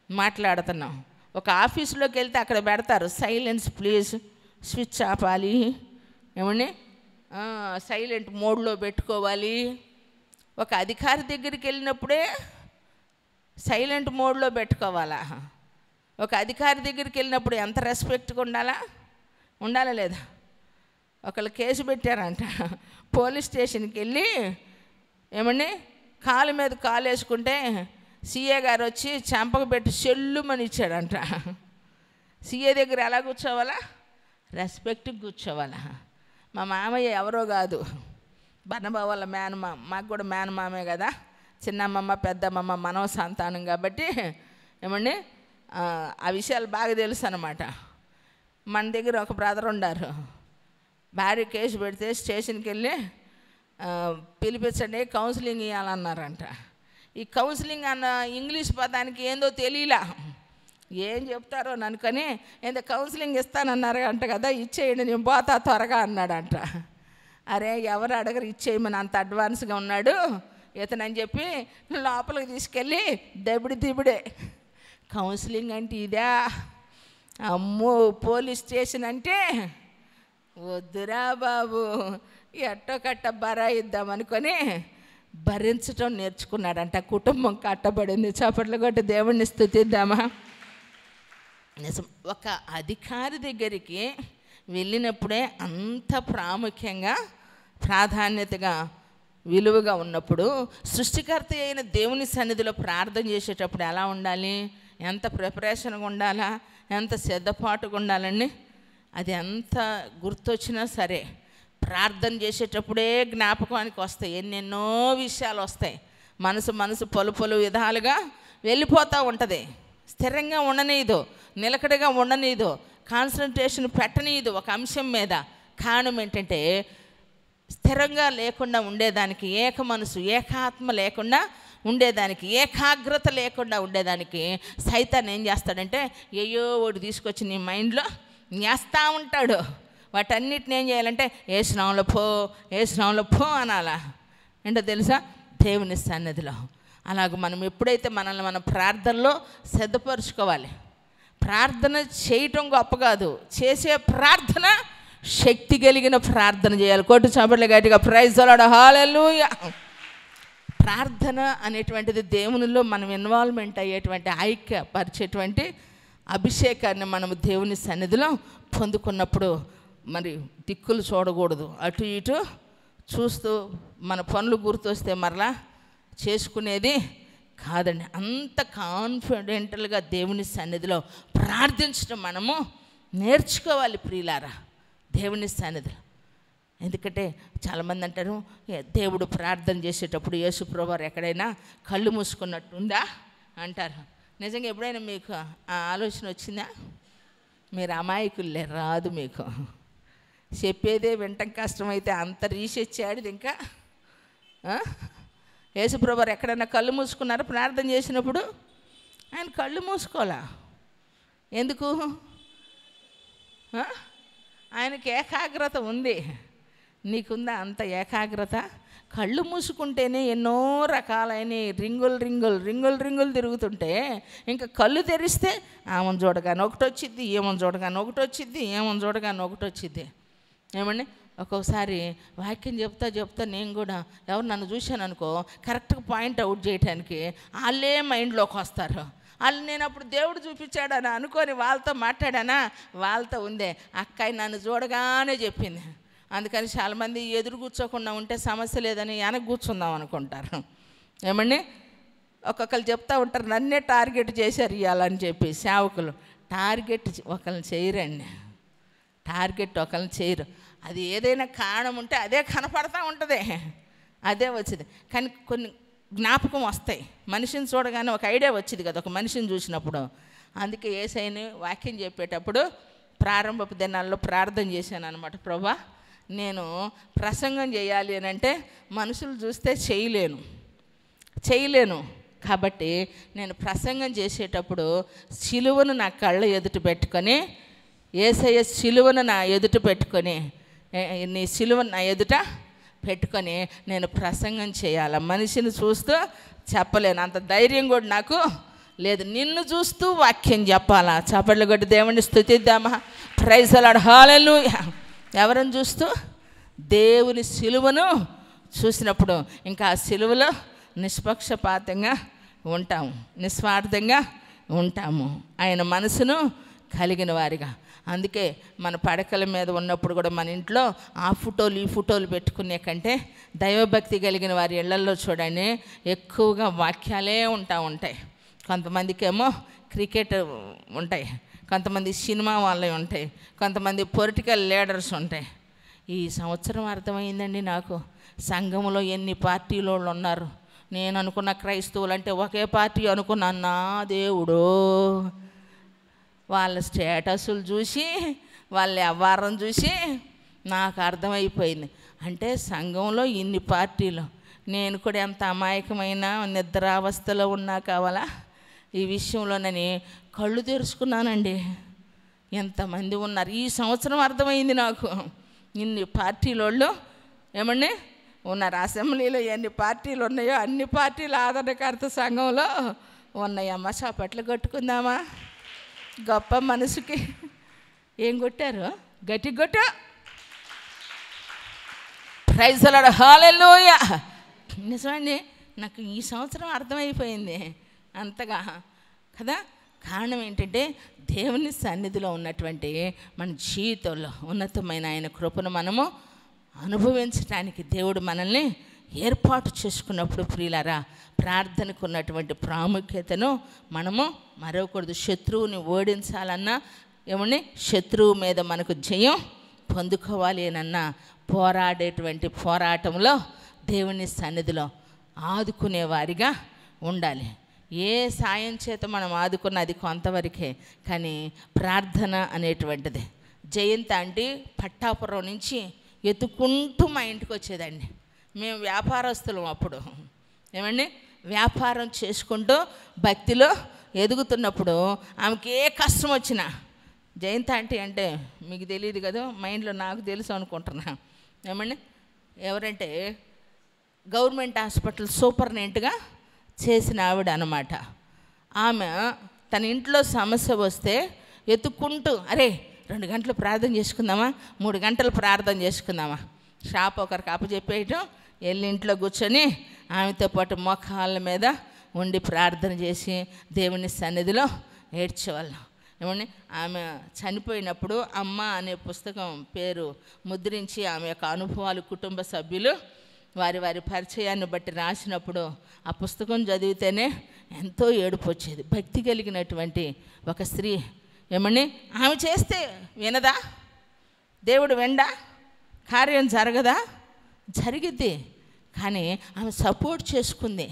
మాట్లాడుతున్నాం. ఒక ఆఫీసులోకి వెళ్తే అక్కడ పెడతారు సైలెన్స్ ప్లీజ్, స్విచ్ ఆపాలి, ఏమండి సైలెంట్ మోడ్లో పెట్టుకోవాలి. ఒక అధికారి దగ్గరికి వెళ్ళినప్పుడే సైలెంట్ మోడ్లో పెట్టుకోవాలా? ఒక అధికారి దగ్గరికి వెళ్ళినప్పుడు ఎంత రెస్పెక్ట్గా ఉండాలా లేదా? ఒకళ్ళు కేసు పెట్టారంట, పోలీస్ స్టేషన్కి వెళ్ళి ఏమండి కాలు మీద కాలు వేసుకుంటే సీఏ గారు వచ్చి చెంపకు పెట్టి చెల్లుమని ఇచ్చాడంట. సీఏ దగ్గర ఎలా కూర్చోవాలా? రెస్పెక్ట్గా కూర్చోవాలా. మా మామయ్య ఎవరో కాదు, బన్నబావ వాళ్ళ మేనమామ, మాకు కూడా మేనమామే కదా, చిన్నమ్మమ్మ పెద్దమ్మమ్మ మనవ సంతానం కాబట్టి ఏమండి ఆ విషయాలు బాగా తెలుసు అన్నమాట. మన దగ్గర ఒక బ్రదర్ ఉండారు, భార్య కేసు పెడితే స్టేషన్కి వెళ్ళి పిలిపించండి కౌన్సిలింగ్ ఇవ్వాలన్నారంట. ఈ కౌన్సిలింగ్ అన్న ఇంగ్లీష్ పదానికి ఏందో తెలియలా, ఏం చెప్తారో అనుకొని ఏందో కౌన్సిలింగ్ ఇస్తానన్నారు అంట కదా, ఇచ్చేయండి నేను పోతా త్వరగా అన్నాడంట. అరే ఎవరు అడగరు, ఇచ్చేయమని అంత అడ్వాన్స్గా ఉన్నాడు ఇతనని చెప్పి లోపలికి తీసుకెళ్ళి దబిడిదిబిడే. కౌన్సిలింగ్ అంటే ఇదా? అమ్మో, పోలీస్ స్టేషన్ అంటే వద్దురా బాబు, ఎట్టో కట్ట బరాయిద్దామనుకొని భరించటం నేర్చుకున్నాడంట. కుటుంబం కట్టబడింది. చప్పట్లు కొట్టి దేవుణ్ణి స్తుతిద్దామా? నిజం. ఒక అధికారి దగ్గరికి వెళ్ళినప్పుడే అంత ప్రాముఖ్యంగా ప్రాధాన్యతగా విలువగా ఉన్నప్పుడు సృష్టికర్త అయిన దేవుని సన్నిధిలో ప్రార్థన చేసేటప్పుడు ఎలా ఉండాలి? ఎంత ప్రిపరేషన్గా ఉండాలా, ఎంత సిద్ధపాటుగా ఉండాలండి. అది ఎంత గుర్తొచ్చినా సరే ప్రార్థన చేసేటప్పుడే జ్ఞాపకానికి వస్తాయి, ఎన్నెన్నో విషయాలు వస్తాయి. మనసు పలు విధాలుగా వెళ్ళిపోతూ ఉంటుంది. స్థిరంగా ఉండనీదు, నిలకడగా ఉండనీదు, కాన్సన్ట్రేషన్ పెట్టనీదు ఒక అంశం మీద. కారణం ఏంటంటే స్థిరంగా లేకుండా ఉండేదానికి, ఏక మనసు ఏకాత్మ లేకుండా ఉండేదానికి, ఏకాగ్రత లేకుండా ఉండేదానికి సైతాన్ ఏం చేస్తాడంటే ఏయో ఒకటి తీసుకొచ్చి నీ మైండ్లో నేస్తూ ఉంటాడు. వాటన్నిటిని ఏం చేయాలంటే ఏ స్నామంలో పో అనాలా. ఏంటో తెలుసా? దేవుని సన్నిధిలో. అలాగ మనం ఎప్పుడైతే మనల్ని మనం ప్రార్థనలో సిద్ధపరుచుకోవాలి. ప్రార్థన చేయటం గొప్ప కాదు, చేసే ప్రార్థన శక్తి కలిగిన ప్రార్థన చేయాలి. కొట్టు చప్పట్లు గట్టిగా ప్రైజ్ ది లార్డ్, హల్లెలూయా. ప్రార్థన అనేటువంటిది దేవునిలో మనం ఇన్వాల్వ్మెంట్ అయ్యేటువంటి, ఐక్యపరిచేటువంటి అభిషేకాన్ని మనము దేవుని సన్నిధిలో పొందుకున్నప్పుడు మరి దిక్కులు చూడకూడదు, అటు ఇటు చూస్తూ మన పనులు గుర్తొస్తే మరలా చేసుకునేది కాదండి. అంత కాన్ఫిడెంట్గా దేవుని సన్నిధిలో ప్రార్థించడం మనము నేర్చుకోవాలి ప్రియులారా, దేవుని సన్నిధిలో. ఎందుకంటే చాలామంది అంటారు దేవుడు ప్రార్థన చేసేటప్పుడు యేసుప్రభువారు ఎక్కడైనా కళ్ళు మూసుకున్నట్టుందా అంటారు. నిజంగా ఎప్పుడైనా మీకు ఆ ఆలోచన వచ్చిందా? మీరు అమాయకులే, రాదు మీకు. చెప్పేదే వింటం కష్టమైతే అంత రీసెర్చ్ చేయడు. ఇంకా యేసుప్రభువారు ఎక్కడైనా కళ్ళు మూసుకున్నారా ప్రార్థన చేసినప్పుడు? ఆయన కళ్ళు మూసుకోవాలా. ఎందుకు? ఆయనకి ఏకాగ్రత ఉంది. నీకుందా అంత ఏకాగ్రత? కళ్ళు మూసుకుంటేనే ఎన్నో రకాలైన రింగులు తిరుగుతుంటే ఇంకా కళ్ళు తెరిస్తే ఆమెను చూడగానే ఒకటి వచ్చిద్ది, ఏమని చూడగానే ఒకటి వచ్చిద్ది, ఏమని చూడగానే ఒకటి వచ్చిద్ది. ఏమండి, ఒక్కొక్కసారి వాక్యం చెప్తా నేను కూడా ఎవరు నన్ను చూశాను అనుకో, కరెక్ట్గా పాయింట్ అవుట్ చేయడానికి వాళ్ళే మైండ్లోకి వస్తారు. వాళ్ళు నేను అప్పుడు దేవుడు చూపించాడని అనుకొని వాళ్ళతో మాట్లాడానా, వాళ్ళతో ఉందే అక్కాయి నన్ను చూడగానే చెప్పింది. అందుకని చాలామంది ఎదురు కూర్చోకుండా ఉంటే సమస్య లేదని వెనక కూర్చుందాం అనుకుంటారు. ఏమండి, ఒక్కొక్కరు చెప్తూ ఉంటారు నన్నే టార్గెట్ చేశారు ఇవ్వాలని చెప్పి. సేవకులు టార్గెట్ ఒకరిని చేయరండి, టార్గెట్ ఒకరిని చేయరు. అది ఏదైనా కారణం ఉంటే అదే కనపడతా ఉంటుంది, అదే వచ్చింది. కానీ కొన్ని జ్ఞాపకం వస్తాయి. మనిషిని చూడగానే ఒక ఐడియా వచ్చింది కదా ఒక మనిషిని చూసినప్పుడు. అందుకే యేసయ్యని వాక్యం చెప్పేటప్పుడు ప్రారంభపు దినాల్లో ప్రార్థన చేశాను అనమాట. ప్రభువా, నేను ప్రసంగం చేయాలి అని అంటే మనుషులు చూస్తే చేయలేను కాబట్టి నేను ప్రసంగం చేసేటప్పుడు సిలువను నా కళ్ళ ఎదుట పెట్టుకొని, యేసయ్య సిలువను నా ఎదుట పెట్టుకొని, నీ సిలువను నా ఎదుట పెట్టుకొని నేను ప్రసంగం చేయాలి. మనిషిని చూస్తూ చెప్పలేను, అంత ధైర్యం కూడా నాకు లేదు. నిన్ను చూస్తూ వాక్యం చెప్పాలా. చప్పట్లు కొట్టి దేవుణ్ణి స్తుతిద్దామా? ప్రైజ్ ది లార్డ్, హల్లెలూయా. ఎవరిని చూస్తూ? దేవుని సిలువను చూసినప్పుడు ఇంకా ఆ సిలువలో నిష్పక్షపాతంగా ఉంటాము, నిస్వార్థంగా ఉంటాము. ఆయన మనసును కలిగిన వారిగా. అందుకే మన పడకల మీద ఉన్నప్పుడు కూడా మన ఇంట్లో ఆ ఫోటోలు ఈ ఫోటోలు పెట్టుకునే కంటే దైవభక్తి కలిగిన వారి ఇళ్లల్లో చూడండి ఎక్కువగా వాక్యాలే ఉంటాయి. కొంతమందికి ఏమో క్రికెట్ ఉంటాయి, కొంతమంది సినిమా వాళ్ళవి ఉంటాయి, కొంతమంది పొలిటికల్ లీడర్స్ ఉంటాయి. ఈ సంవత్సరం అర్థమైందండి నాకు, సంఘంలో ఎన్ని పార్టీలు వాళ్ళు ఉన్నారు. నేను అనుకున్న క్రైస్తవులు అంటే ఒకే పార్టీ అనుకున్నాను. నా దేవుడు, వాళ్ళ స్టేటస్లు చూసి వాళ్ళ వ్యవహారం చూసి నాకు అర్థమైపోయింది. అంటే సంఘంలో ఇన్ని పార్టీలు. నేను కూడా ఎంత అమాయకమైన నిద్రావస్థలో ఉన్నా కావాలా ఈ విషయంలోనని కళ్ళు తెరుచుకున్నానండి. ఎంతమంది ఉన్నారు ఈ సంవత్సరం అర్థమైంది నాకు. ఇన్ని పార్టీలోళ్ళు ఏమండి ఉన్నారు. అసెంబ్లీలో ఎన్ని పార్టీలు ఉన్నాయో అన్ని పార్టీల ఆదరణకర్త సంఘంలో ఉన్నాయమ్మ. చప్పట్లు కొట్టుకుందామా? గొప్ప మనసుకి ఏం కొట్టారు? గట్టి కొట్టు. ప్రైజ్ ది లార్డ్, హల్లెలూయా. నిజమండి, నాకు ఈ సంవత్సరం అర్థమైపోయింది అంతగా కదా. కారణం ఏంటంటే దేవుని సన్నిధిలో ఉన్నటువంటి మన జీవితంలో ఉన్నతమైన ఆయన కృపను మనము అనుభవించడానికి దేవుడు మనల్ని ఏర్పాటు చేసుకున్నప్పుడు ప్రియులారా, ప్రార్థనకు ఉన్నటువంటి ప్రాముఖ్యతను మనము మరవకూడదు. శత్రువుని ఓడించాలన్నా ఏమని, శత్రువు మీద మనకు జయం పొందుకోవాలి అనన్నా పోరాడేటువంటి పోరాటంలో దేవుని సన్నిధిలో ఆదుకునేవారిగా ఉండాలి. ఏ సాయం చేత మనం ఆదుకున్నది కొంతవరకే, కానీ ప్రార్థన అనేటువంటిది. జయంత అంటే పట్టాపురం నుంచి ఎత్తుకుంటూ మా ఇంటికి వచ్చేదండి. మేము వ్యాపారస్తులం అప్పుడు, ఏమండి వ్యాపారం చేసుకుంటూ భక్తిలో ఎదుగుతున్నప్పుడు ఆమెకి ఏ కష్టం వచ్చినా, జయంత అంటే మీకు తెలియదు కదా, మైండ్లో నాకు తెలుసు అనుకుంటున్నా. ఏమండి ఎవరంటే గవర్నమెంట్ హాస్పిటల్ సూపరింటెండెంట్గా చేసిన ఆవిడ అన్నమాట. ఆమె తన ఇంట్లో సమస్య వస్తే ఎత్తుక్కుంటూ, అరే 2 గంటలు ప్రార్థన చేసుకుందామా, 3 గంటలు ప్రార్థన చేసుకుందామా, షాప్ ఒకరికి అప్పచెప్పేయటం, వెళ్ళి ఇంట్లో కూర్చొని ఆమెతో పాటు మోకాళ్ళ మీద ఉండి ప్రార్థన చేసి దేవుని సన్నిధిలో ఏడ్చేవాళ్ళం. ఏమండి ఆమె చనిపోయినప్పుడు అమ్మ అనే పుస్తకం పేరు ముద్రించి ఆమె యొక్క అనుభవాలు కుటుంబ సభ్యులు వారి వారి పరిచయాన్ని బట్టి రాసినప్పుడు ఆ పుస్తకం చదివితేనే ఎంతో ఏడుపు వచ్చేది. భక్తి కలిగినటువంటి ఒక స్త్రీ. ఏమండి ఆమె చేస్తే వినదా? దేవుడు వెండా? కార్యం జరగదా? జరిగిద్ది. కానీ ఆమె సపోర్ట్ చేసుకుంది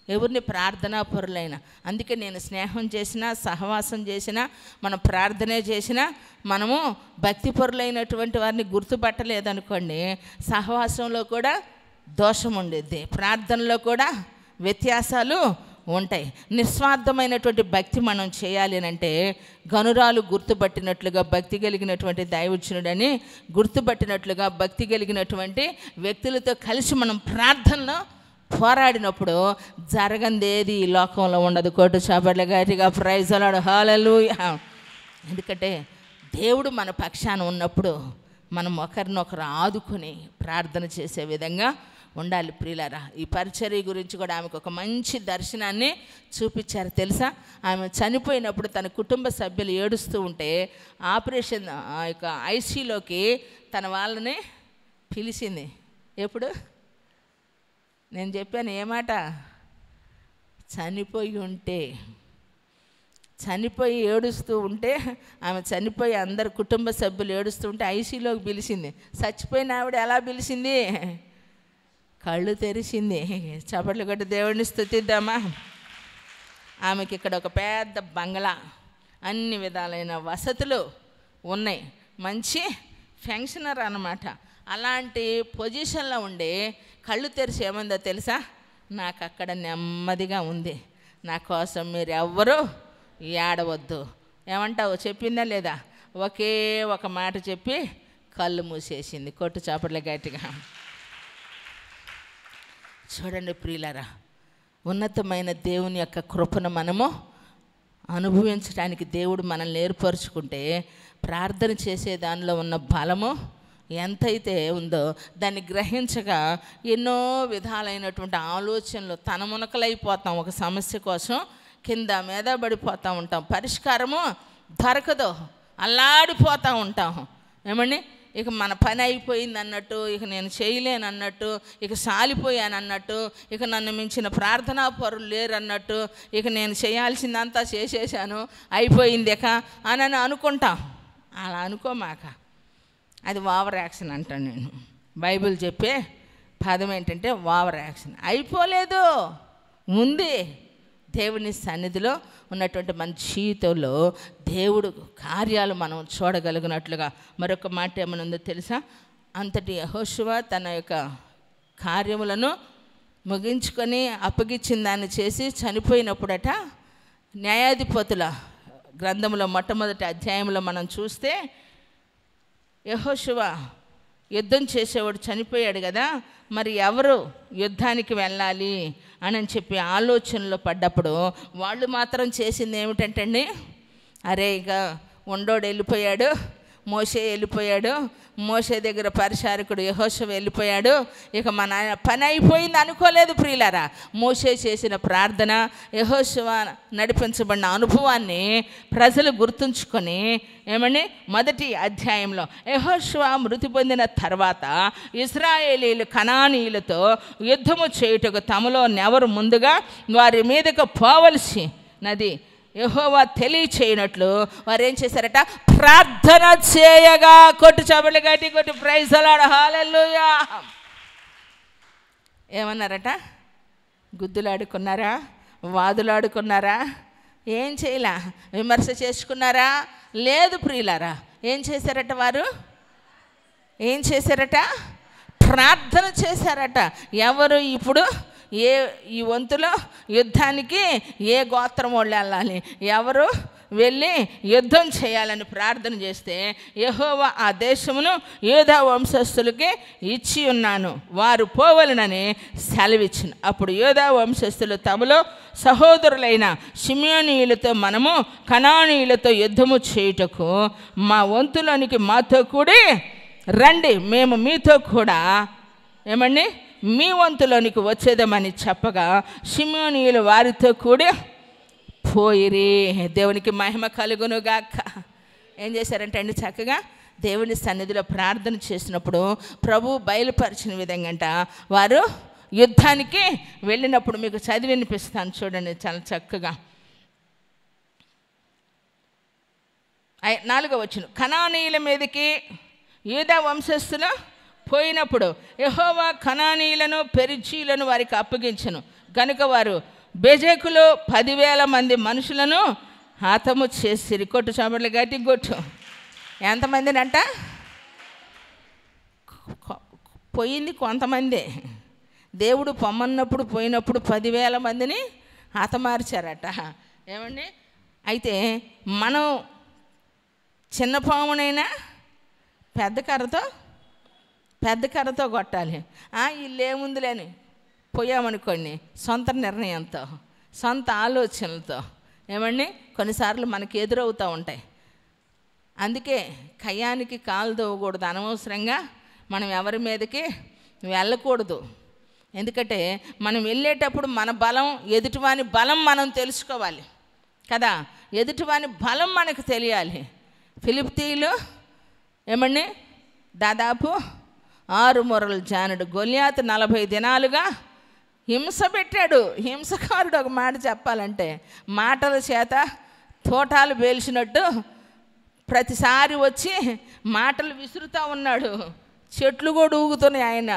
ఎవరిని? ప్రార్థనా పరులైన. అందుకే నేను స్నేహం చేసినా సహవాసం చేసినా మనం ప్రార్థనే చేసినా మనము భక్తి పరులైనటువంటి వారిని గుర్తుపట్టలేదనుకోండి, సహవాసంలో కూడా దోషం ఉండిద్ది, ప్రార్థనలో కూడా వ్యత్యాసాలు ఉంటాయి. నిస్వార్థమైనటువంటి భక్తి మనం చేయాలి అంటే గనురాలు గుర్తుపట్టినట్లుగా భక్తి కలిగినటువంటి దైవజనుడని గుర్తుపట్టినట్లుగా భక్తి కలిగినటువంటి వ్యక్తులతో కలిసి మనం ప్రార్థనలో పోరాడినప్పుడు జరగందేది ఈ లోకంలో ఉండదు. కోటు చాపట్ల గట్టిగా ప్రైజ్ ది లార్డ్, హల్లెలూయా. ఎందుకంటే దేవుడు మన పక్షాన ఉన్నప్పుడు మనం ఒకరినొకరు ఆదుకొని ప్రార్థన చేసే విధంగా ఉండాలి ప్రియులారా. ఈ పరిచర్య గురించి కూడా ఆమెకు ఒక మంచి దర్శనాన్ని చూపించారు తెలుసా. ఆమె చనిపోయినప్పుడు తన కుటుంబ సభ్యులు ఏడుస్తూ ఉంటే ఆపరేషన్ ఆ యొక్క ఐసీలోకి తన వాళ్ళని పిలిచింది. ఎప్పుడు నేను చెప్పాను ఏమాట, చనిపోయి ఏడుస్తూ ఉంటే, ఆమె చనిపోయి అందరు కుటుంబ సభ్యులు ఏడుస్తూ ఉంటే ఐసీలోకి పిలిచింది. చచ్చిపోయిన ఆవిడ ఎలా పిలిచింది? కళ్ళు తెరిచింది. చప్పట్లు కొట్టి దేవుడిని స్తుతిద్దామా. ఆమెకి ఇక్కడ ఒక పెద్ద బంగ్లా, అన్ని విధాలైన వసతులు ఉన్నాయి, మంచి ఫంక్షనర్ అన్నమాట. అలాంటి పొజిషన్లో ఉండి కళ్ళు తెరిచి ఏమందో తెలుసా, నాకు అక్కడ నెమ్మదిగా ఉంది, నా కోసం మీరు ఎవ్వరూ ఏడవద్దు. ఏమంటావు? చెప్పిందా లేదా? ఒకే ఒక మాట చెప్పి కళ్ళు మూసేసింది. కొట్టు చాపట్ల గట్టిగా. చూడండి ప్రియులారా, ఉన్నతమైన దేవుని యొక్క కృపను మనము అనుభవించడానికి దేవుడు మనల్ని ఏర్పరచుకుంటే ప్రార్థన చేసే దానిలో ఉన్న బలము ఎంతైతే ఉందో దాన్ని గ్రహించగా ఎన్నో విధాలైనటువంటి ఆలోచనలు తన మునకలైపోతాం. ఒక సమస్య కోసం కింద మీద పడిపోతూ ఉంటాం, పరిష్కారము దొరకదు, అల్లాడిపోతూ ఉంటాం. ఏమండి, ఇక మన పని అయిపోయింది అన్నట్టు, ఇక నేను చేయలేను అన్నట్టు, ఇక సాలిపోయాను అన్నట్టు, ఇక నన్ను మించిన ప్రార్థనా పరులు లేరు అన్నట్టు, ఇక నేను చేయాల్సిందంతా చేసేసాను, అయిపోయింది ఇక అని అనుకుంటాం. అలా అనుకోమాక, అది ఓవర్ యాక్షన్ అంటాను నేను. బైబిల్ చెప్పే పదం ఏంటంటే ఓవర్ యాక్షన్. అయిపోలేదు, ఉంది. దేవుని సన్నిధిలో ఉన్నటువంటి మన జీవితంలో దేవుడు కార్యాలు మనం చూడగలిగినట్లుగా మరొక మాట ఏమనుందో తెలుసా? అంతటి యెహోషువ తన యొక్క కార్యములను ముగించుకొని అప్పగించిన దాన్ని చేసి చనిపోయినప్పుడట, న్యాయాధిపతుల గ్రంథంలో మొట్టమొదటి అధ్యాయంలో మనం చూస్తే, యెహోషువ యుద్ధం చేసేవాడు చనిపోయాడు కదా, మరి ఎవరు యుద్ధానికి వెళ్ళాలి అని చెప్పి ఆలోచనలో పడ్డప్పుడు వాళ్ళు మాత్రం చేసింది ఏమిటంటే, అరే ఇక ఉండోడు వెళ్ళిపోయాడు, మోషే వెళ్ళిపోయాడు, మోషే దగ్గర పరిచారకుడు యెహోషువ వెళ్ళిపోయాడు, ఇక మన పని అయిపోయింది అనుకోలేదు ప్రియులారా. మోషే చేసిన ప్రార్థన, యెహోషువ నడిపించబడిన అనుభవాన్ని ప్రజలు గుర్తుంచుకొని, ఏమని మొదటి అధ్యాయంలో యెహోషువ మృతి పొందిన తర్వాత ఇశ్రాయేలీలు కనానీయులతో యుద్ధము చేయుటకు తమలో ఎవరు ముందుగా వారి మీదకు పోవలసి నది యెహోవా తెలియచేయనట్లు వారు ఏం చేశారట? ప్రార్థన చేయగా. కొట్టు చబలు గట్టి కొట్టి ప్రైజ్ అలాడ్ హల్లెలూయా. ఏమన్నారట? గుద్దులాడుకున్నారా? వాదులాడుకున్నారా? ఏం చేయలా? విమర్శ చేసుకున్నారా? లేదు ప్రియులారా. ఏం చేశారట? వారు ఏం చేశారట? ప్రార్థన చేశారట. ఎవరు ఇప్పుడు ఈ వంతులో యుద్ధానికి ఏ గోత్రం వాళ్ళు వెళ్ళాలి, ఎవరు వెళ్ళి యుద్ధం చేయాలని ప్రార్థన చేస్తే, యెహోవా ఆ దేశమును యూదా వంశస్థులకి ఇచ్చి ఉన్నాను, వారు పోవలనని సెలవిచ్చును. అప్పుడు యూదా వంశస్థులు తమలో సహోదరులైన షిమ్యోనీయులతో మనము కనానీయులతో యుద్ధము చేయుటకు మా వంతులోనికి మాతో కూడి రండి, మేము మీతో కూడా ఏమండి మీ వంతులోనికి వచ్చేదామని చెప్పగా షిమ్యోనీయులు వారితో కూడి పోయిరి. దేవునికి మహిమ కలుగునుగాక. ఏం చేశారంటే అండి, చక్కగా దేవుని సన్నిధిలో ప్రార్థన చేసినప్పుడు ప్రభు బయలుపరిచిన విధంగా వారు యుద్ధానికి వెళ్ళినప్పుడు మీకు చదివి వినిపిస్తాను చూడండి చాలా చక్కగా. 4వ వచనం, కనానీయుల మీదకి యూదా వంశస్థులు పోయినప్పుడు యెహోవా కనానీయులను పెరిజీలను వారికి అప్పగించెను కనుక వారు బెజెకులో 10,000 మంది మనుషులను హతము చేసిరి. కొట్టు చమటలు గట్టి కొట్టు. ఎంతమందినంట? పోయింది కొంతమంది. దేవుడు పొమ్మన్నప్పుడు పోయినప్పుడు 10,000 మందిని హతమార్చారట. ఏమండి, అయితే మనం చిన్న పామునైనా పెద్ద కర్రతో కొట్టాలి. వీళ్ళు ఏముందిలేని పోయామనుకోండి, సొంత నిర్ణయంతో సొంత ఆలోచనలతో ఏమండి కొన్నిసార్లు మనకి ఎదురవుతూ ఉంటాయి. అందుకే కయ్యానికి కాలు దవ్వకూడదు, అనవసరంగా మనం ఎవరి మీదకి వెళ్ళకూడదు. ఎందుకంటే మనం వెళ్ళేటప్పుడు మన బలం, ఎదుటివాని బలం మనం తెలుసుకోవాలి కదా. ఎదుటివాని బలం మనకు తెలియాలి. ఫిలిష్తీయులు ఏమండి దాదాపు 6 మూరల జానుడు గొల్యాతు 40 దినాలుగా హింస పెట్టాడు. హింసకారుడు ఒక మాట చెప్పాలంటే మాటల చేత తోటాలు పేల్చినట్టు ప్రతిసారి వచ్చి మాటలు విసురుతూ ఉన్నాడు. చెట్లు కూడా ఊగుతున్నాయి ఆయన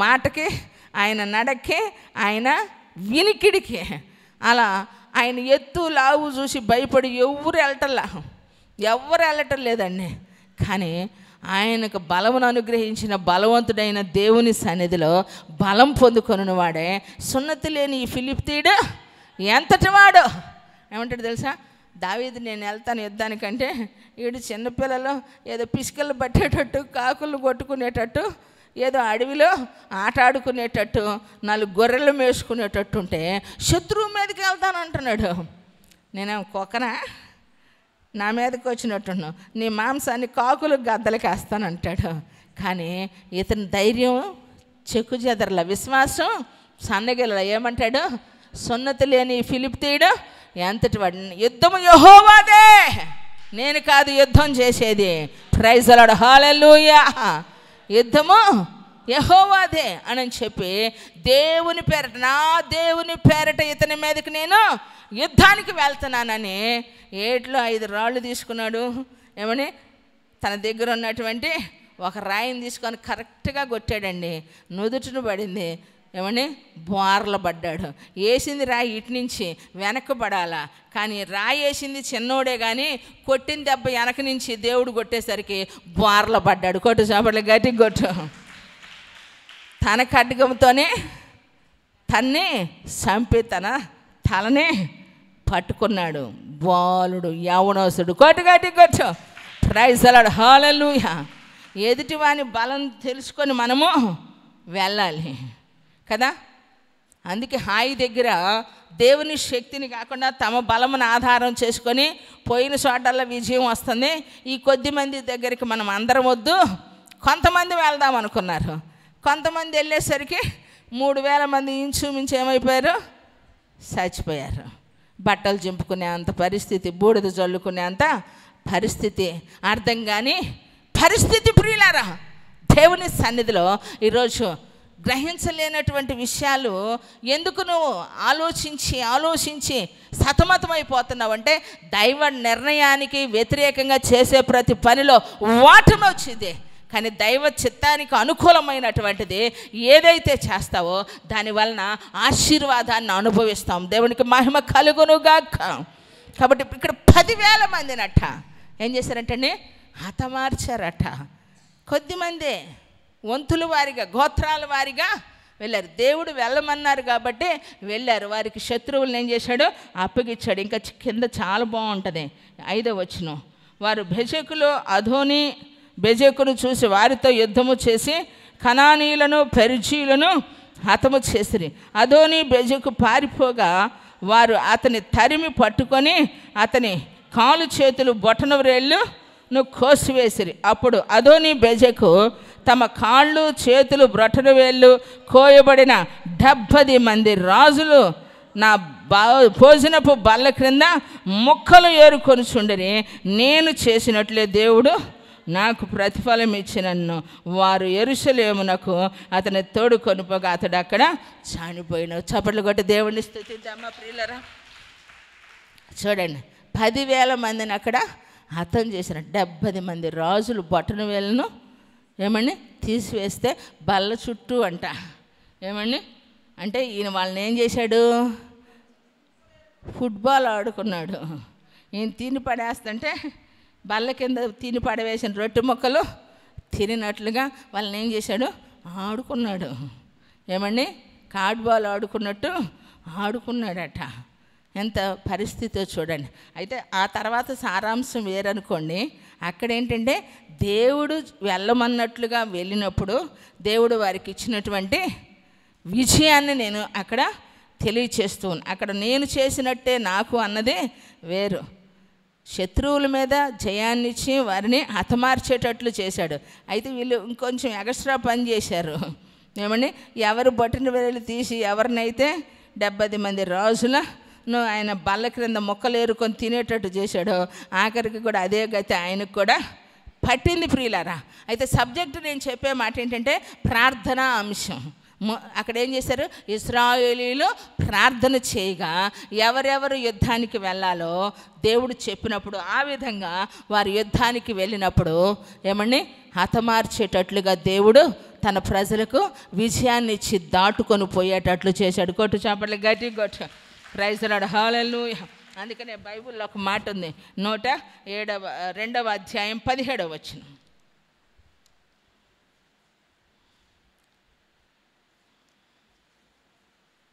మాటకి, ఆయన నడకే, ఆయన వినికిడికి. అలా ఆయన ఎత్తు లావు చూసి భయపడి ఎవరు వెళ్ళటం లేదండి. కానీ ఆయనకు బలమును అనుగ్రహించిన బలవంతుడైన దేవుని సన్నిధిలో బలం పొందుకొనిన వాడే సున్నతి లేని ఈ ఫిలిష్తీయుడు ఎంతటి వాడు. ఏమంటాడు తెలుసా? దావీదు నేను వెళ్తాను యుద్ధానికంటే వీడు చిన్నపిల్లలు ఏదో పిసికలు పట్టేటట్టు, కాకులు కొట్టుకునేటట్టు, ఏదో అడవిలో ఆట ఆడుకునేటట్టు, 4 గొర్రెలు మేసుకునేటట్టు ఉంటే శత్రువు మీదకి వెళ్తాను అంటున్నాడు. నేనేం కుక్కనా? నా మీదకి వచ్చినట్టున్నావు, నీ మాంసాన్ని కాకులు గద్దలకి వేస్తానంటాడు. కానీ ఇతని ధైర్యం చెక్కు చెదరల, విశ్వాసం సన్నగిల. ఏమంటాడు? సున్నతి లేని ఫిలిష్తీయుడు ఎంతటి వాడిని? యుద్ధము యెహోవాదే, నేను కాదు యుద్ధం చేసేది. ప్రైజ్ ది లార్డ్, హల్లెలూయా. యుద్ధము యెహోవాదే అని చెప్పి దేవుని పేరట, నా దేవుని పేరట ఇతని మీదకి నేను యుద్ధానికి వెళ్తున్నానని ఏట్లో 5 రాళ్ళు తీసుకున్నాడు. ఏమని? తన దగ్గర ఉన్నటువంటి ఒక రాయిని తీసుకొని కరెక్ట్గా కొట్టాడండి. నుదుటిని పడింది. ఏమని? బోర్ల పడ్డాడు. వేసింది రాయి ఇటు నుంచి వెనక్కి పడాలా, కానీ రాయి వేసింది చిన్నోడే, కానీ కొట్టిన దెబ్బ వెనక నుంచి దేవుడు కొట్టేసరికి బోర్ల పడ్డాడు. కొట్టు చేపట్లు గట్టి కొట్టు. తన ఖడ్గంతోనే తన్ని చంపి తన తలని పట్టుకున్నాడు. బాలుడు, యవనస్తుడు. కొట్టు గట్టి కొట్టు. ప్రైజ్ ది లార్డ్, హల్లెలూయా. ఎదుటివాని బలం తెలుసుకొని మనము వెళ్ళాలి కదా. అందుకే హాయి దగ్గర దేవుని శక్తిని కాకుండా తమ బలమును ఆధారం చేసుకొని పోయిన చోటల్లో విజయం వస్తుంది. ఈ కొద్ది మంది దగ్గరికి మనం అందరం వద్దు, కొంతమంది వెళ్దాం అనుకున్నారు. కొంతమంది వెళ్ళేసరికి 3000 మంది ఇంచుమించు ఏమైపోయారు? చచ్చిపోయారు. బట్టలు చింపుకునే అంత పరిస్థితి, బూడిద జల్లుకునే అంత పరిస్థితి, అర్థం కాని పరిస్థితి. ప్రియులారా, దేవుని సన్నిధిలో ఈరోజు గ్రహించలేనటువంటి విషయాలు ఎందుకు నువ్వు ఆలోచించి సతమతమైపోతున్నావు అంటే, దైవ నిర్ణయానికి వ్యతిరేకంగా చేసే ప్రతి పనిలో ఓటమి వచ్చింది. కానీ దైవ చిత్తానికి అనుకూలమైనటువంటిది ఏదైతే చేస్తావో దాని వలన ఆశీర్వాదాన్ని అనుభవిస్తాం. దేవునికి మహిమ కలుగునుగాక. కాబట్టి ఇక్కడ 10,000 మందినట ఏం చేశారంటే హతమార్చారట. కొద్దిమందే వంతుల వారిగా, గోత్రాల వారిగా వెళ్ళారు. దేవుడు వెళ్ళమన్నారు కాబట్టి వెళ్ళారు. వారికి శత్రువులను ఏం చేశాడు? అప్పగిచ్చాడు. ఇంకా కింద చాలా బాగుంటుంది 5వ వచనం. వారు బెజెకులో అదోని బెజెకును చూసి వారితో యుద్ధము చేసి కనానీయులను పెరిజీలను హతము చేసిరి. అదోని బెజెకు పారిపోగా వారు అతని తరిమి పట్టుకొని అతని కాలు చేతులు బొటన వ్రేళ్ళును కోసివేసిరి. అప్పుడు అదోని బెజెకు తమ కాళ్ళు చేతులు బ్రొటన వేళ్ళు కోయబడిన 70 మంది రాజులు నా భోజనపు బల్ల క్రింద ముక్కలు ఏరుకొని చుండని, నేను చేసినట్లే దేవుడు నాకు ప్రతిఫలం ఇచ్చినన్ను. వారు యెరూషలేమునకు అతని తోడు కొనుపోగా అతడు అక్కడ చనిపోయిన. చప్పట్లు కొట్టి దేవుడిని స్తుతిద్దామా ప్రియులరా. చూడండి, 10,000 మందిని అక్కడ హతం చేసిన 70 మంది రాజులు బొటన వేళ్ళను ఏమండి తీసివేస్తే బల్ల చుట్టూ అంట. ఏమండి అంటే ఈయన వాళ్ళని ఏం చేశాడు? ఫుట్బాల్ ఆడుకున్నాడు. ఈయన తిని పడేస్తుంటే బల్ల కింద తిని పడవేసిన రొట్టె ముక్కలు తిరిగినట్లుగా వాళ్ళని ఏం చేశాడు? ఆడుకున్నాడు. ఏమండి కార్డ్బాల్ ఆడుకున్నట్టు ఆడుకున్నాడట. ఎంత పరిస్థితో చూడండి. అయితే ఆ తర్వాత సారాంశం వేరనుకోండి. అక్కడ ఏంటంటే దేవుడు వెళ్ళమన్నట్లుగా వెళ్ళినప్పుడు దేవుడు వారికి ఇచ్చినటువంటి విజయాన్ని నేను అక్కడ తెలియచేస్తూ ఉన్నాను. అక్కడ నేను చేసినట్టే నాకు అన్నదే వేరు. శత్రువుల మీద జయాన్నిచ్చి వారిని హతమార్చేటట్లు చేశాడు. అయితే వీళ్ళు ఇంకొంచెం ఎక్స్ట్రా పని చేశారు. ఏమండి ఎవరు బొటన వేలు తీసి ఎవరినైతే 70 మంది రాజులను ఆయన బల్ల క్రింద మొక్కలు ఏరుకొని తినేటట్టు చేశాడో ఆఖరికి కూడా అదే గతి ఆయనకు కూడా పట్టింది ప్రియులారా. అయితే సబ్జెక్టు నేను చెప్పే మాట ఏంటంటే ప్రార్థనా అంశం. అక్కడ ఏం చేశారు? ఇశ్రాయేలీలు ప్రార్థన చేయగా ఎవరెవరు యుద్ధానికి వెళ్ళాలో దేవుడు చెప్పినప్పుడు ఆ విధంగా వారు యుద్ధానికి వెళ్ళినప్పుడు ఏమండి హతమార్చేటట్లుగా దేవుడు తన ప్రజలకు విజయాన్ని ఇచ్చి దాటుకొని పోయేటట్లు చేశాడు. కొట్టు చేపట్లు గట్టి కొట్టు. ప్రైజ్ ది లార్డ్, హల్లెలూయా. అందుకనే బైబిల్లో ఒక మాట ఉంది, 107వ అధ్యాయం 17వ వచనం.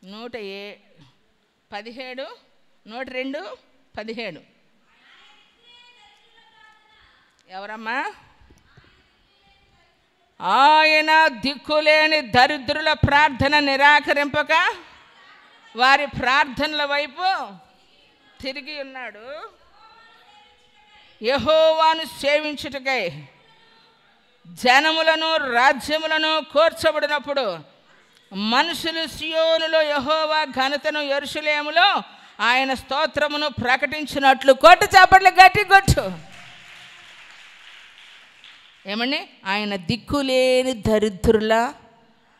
102:17 ఎవరమ్మా? ఆయన దిక్కులేని దరిద్రుల ప్రార్థన నిరాకరింపక వారి ప్రార్థనల వైపు తిరిగి ఉన్నాడు. యెహోవాను సేవించుటకై జనములను రాజ్యములను కోర్చబడినప్పుడు మనుషులు సియోనులో యెహోవా ఘనతను యెరూషలేములో ఆయన స్తోత్రమును ప్రకటించినట్లు కొట్టు, చప్పట్లు గట్టి కొట్టు. ఏమండి, ఆయన దిక్కులేని దరిద్రుల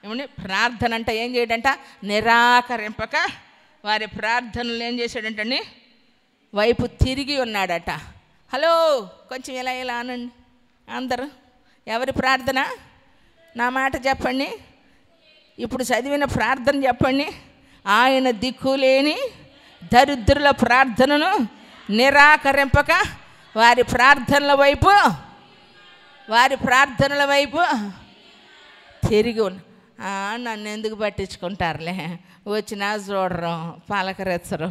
ఏమండి ప్రార్థన అంటే ఏం చేయడంట, నిరాకరింపక వారి ప్రార్థనలు ఏం చేశాడంటండి, వైపు తిరిగి ఉన్నాడట. హలో, కొంచెం ఇలా ఇలా అనండి అందరూ. ఎవరి ప్రార్థన? నా మాట చెప్పండి. ఇప్పుడు చదివిన ప్రార్థన చెప్పండి. ఆయన దిక్కులేని దరిద్రుల ప్రార్థనను నిరాకరింపక వారి ప్రార్థనల వైపు తిరిగి నన్ను ఎందుకు పట్టించుకుంటారులే, వచ్చినా చూడరు, పలకరించరు,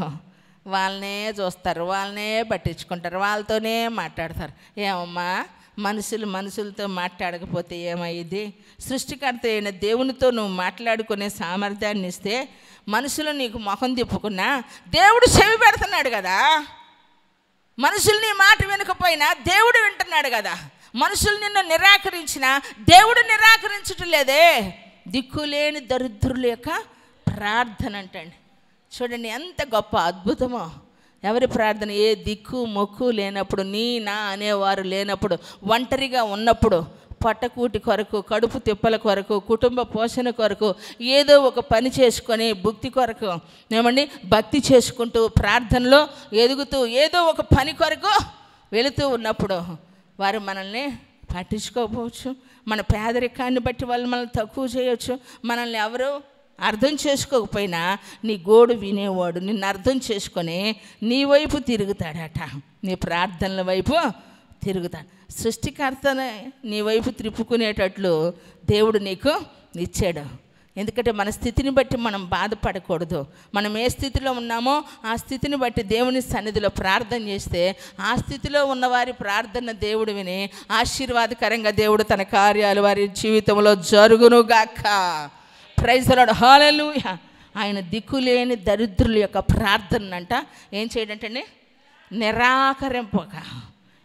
వాళ్ళనే చూస్తారు, వాళ్ళనే పట్టించుకుంటారు, వాళ్ళతోనే మాట్లాడతారు. ఏమమ్మా, మనుషులతో మాట్లాడకపోతే ఏమయ్యింది? సృష్టికర్త అయిన దేవునితో నువ్వు మాట్లాడుకునే సామర్థ్యాన్ని ఇస్తే మనుషులు నీకు ముఖం తిప్పుకున్నా దేవుడు చెవి పెడుతున్నాడు కదా. మనుషులు నీ మాట వినకపోయినా దేవుడు వింటున్నాడు కదా. మనుషులు నిన్ను నిరాకరించినా దేవుడు నిరాకరించటం లేదే. దిక్కులేని దరిద్రుల యొక్క ప్రార్థన అంటండి. చూడండి ఎంత గొప్ప అద్భుతమో. ఎవరి ప్రార్థన? ఏ దిక్కు మొక్కు లేనప్పుడు, నీ నా అనేవారు లేనప్పుడు, ఒంటరిగా ఉన్నప్పుడు, పట్టకూటి కొరకు, కడుపు తిప్పల కొరకు, కుటుంబ పోషణ కొరకు ఏదో ఒక పని చేసుకొని భక్తి కొరకు ఏమండి భక్తి చేసుకుంటూ ప్రార్థనలో ఎదుగుతూ ఏదో ఒక పని కొరకు వెళుతూ ఉన్నప్పుడు వారు మనల్ని పట్టించుకోకపోవచ్చు. మన పేదరికాన్ని బట్టి వాళ్ళు మనల్ని తక్కువ చేయవచ్చు. మనల్ని ఎవరు అర్థం చేసుకోకపోయినా నీ గోడు వినేవాడు నిన్ను అర్థం చేసుకొని నీ వైపు తిరుగుతాడట. నీ ప్రార్థనల వైపు తిరుగుతాడు. సృష్టికర్తనే నీ వైపు త్రిప్పుకునేటట్లు దేవుడు నీకు ఇచ్చాడు. ఎందుకంటే మన స్థితిని బట్టి మనం బాధపడకూడదు. మనం ఏ స్థితిలో ఉన్నామో ఆ స్థితిని బట్టి దేవుని సన్నిధిలో ప్రార్థన చేస్తే ఆ స్థితిలో ఉన్నవారి ప్రార్థన దేవుడు విని ఆశీర్వాదకరంగా దేవుడు తన కార్యాలు వారి జీవితంలో జరుగునుగాక. ప్రైజ్ ది లార్డ్, హల్లెలూయా. ఆయన దిక్కులేని దరిద్రుల యొక్క ప్రార్థన అంట ఏం చేయడంటే నిరాకరింపక.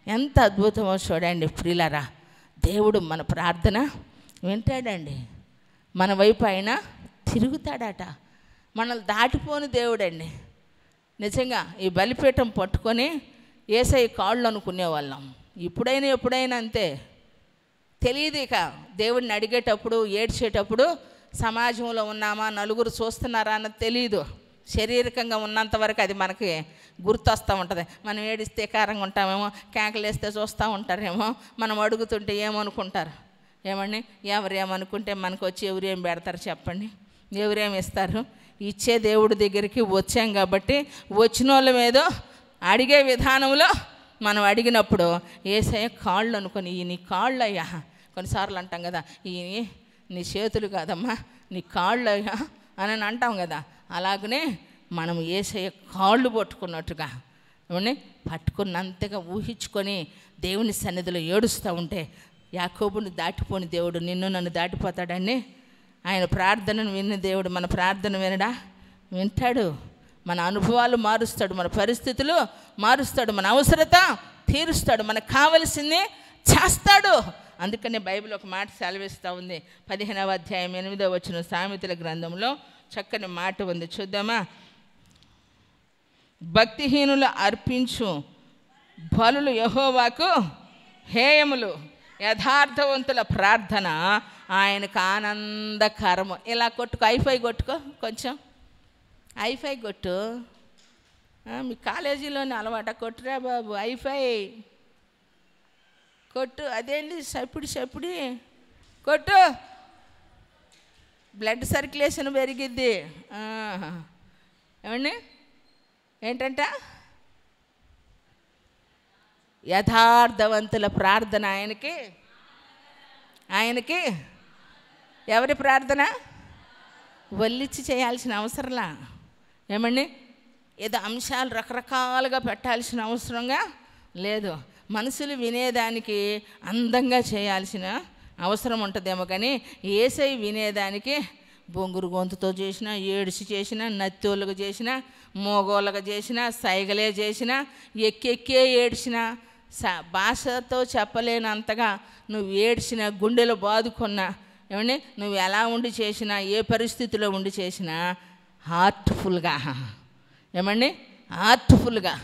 ఎంత అద్భుతమో చూడండి ప్రియులారా. దేవుడు మన ప్రార్థన వింటాడండి, మన వైపు ఆయన తిరుగుతాడట. మనల్ని దాటిపోని దేవుడండి. నిజంగా ఈ బలిపీఠం పట్టుకొని యేసయ్య కాళ్ళు అనుకునేవాళ్ళం. ఎప్పుడైనా అంతే. తెలియదు ఇక దేవుడిని అడిగేటప్పుడు, ఏడ్చేటప్పుడు సమాజంలో ఉన్నామా, నలుగురు చూస్తున్నారా అన్నది తెలియదు. శారీరకంగా ఉన్నంత వరకు అది మనకి గుర్తొస్తూ ఉంటుంది. మనం ఏడిస్తే కారంగా ఉంటామేమో, కేకలేస్తే చూస్తూ ఉంటారేమో, మనం అడుగుతుంటే ఏమనుకుంటారు? ఏమండి, ఎవరేమనుకుంటే మనకు వచ్చి ఎవరేం పెడతారు చెప్పండి? ఎవరేమి ఇస్తారు? ఇచ్చే దేవుడి దగ్గరికి వచ్చాం కాబట్టి వచ్చిన వాళ్ళ మీద అడిగే విధానంలో మనం అడిగినప్పుడు యేసయ్య కాళ్ళు అనుకొని, ఈ నీ కాళ్ళు అయ్యా. కొన్నిసార్లు అంటాం కదా, ఈ నీ చేతులు కాదమ్మా నీ కాళ్ళు అయ్యా అని అంటాం కదా. అలాగనే మనం యేసయ్య కాళ్ళు పట్టుకున్నట్టుగా ఏమండి పట్టుకున్నంతగా ఊహించుకొని దేవుని సన్నిధిలో ఏడుస్తూ ఉంటే యాకోబుని దాటిపోని దేవుడు నిన్ను నన్ను దాటిపోతాడని. ఆయన ప్రార్థనను విన్న దేవుడు మన ప్రార్థన వినడా? వింటాడు. మన అనుభవాలు మారుస్తాడు, మన పరిస్థితులు మారుస్తాడు, మన అవసరత తీరుస్తాడు, మనకు కావలసింది చేస్తాడు. అందుకనే బైబిల్ ఒక మాట సెలవిస్తూ ఉంది. 15వ అధ్యాయం 8వ వచనం సామెతల గ్రంథంలో చక్కని మాట ఉంది, చూద్దామా? భక్తిహీనులు అర్పించు బలులు యెహోవాకు హేయములు, యథార్థవంతుల ప్రార్థన ఆయనకు ఆనందకరము. ఇలా కొట్టుకో, ఐఫై కొట్టుకో, కొంచెం ఐఫై కొట్టు. మీ కాలేజీలోనే అలవాట, కొట్టురా బాబు, ఐఫై కొట్టు. అదేంటి సప్పుడు కొట్టు, బ్లడ్ సర్క్యులేషన్ పెరిగిద్ది. ఏమండి, ఏంటంట? యథార్థవంతుల ప్రార్థన ఆయనకి ఎవరి ప్రార్థన? వల్లిచ్చి చేయాల్సిన అవసరంలా. ఏమండి, ఏదో అంశాలు రకరకాలుగా పెట్టాల్సిన అవసరంగా లేదు. మనుషులు వినేదానికి అందంగా చేయాల్సిన అవసరం ఉంటుందేమో, కానీ యేసయ్య వినేదానికి బొంగురు గొంతుతో చేసినా, ఏడిసి చేసినా, నత్తోళ్ళకు చేసినా, మోగోళ్ళకు చేసినా, సైగలే చేసినా, ఎక్కెక్కే ఏడ్చినా, భాషతో చెప్పలేనంతగా నువ్వు ఏడ్చిన, గుండెలో బాదుకున్నా, ఏమండి నువ్వు ఎలా ఉండి చేసినా, ఏ పరిస్థితిలో ఉండి చేసినా హార్ట్ఫుల్గా ఏమండి ఆర్ట్ఫుల్గా.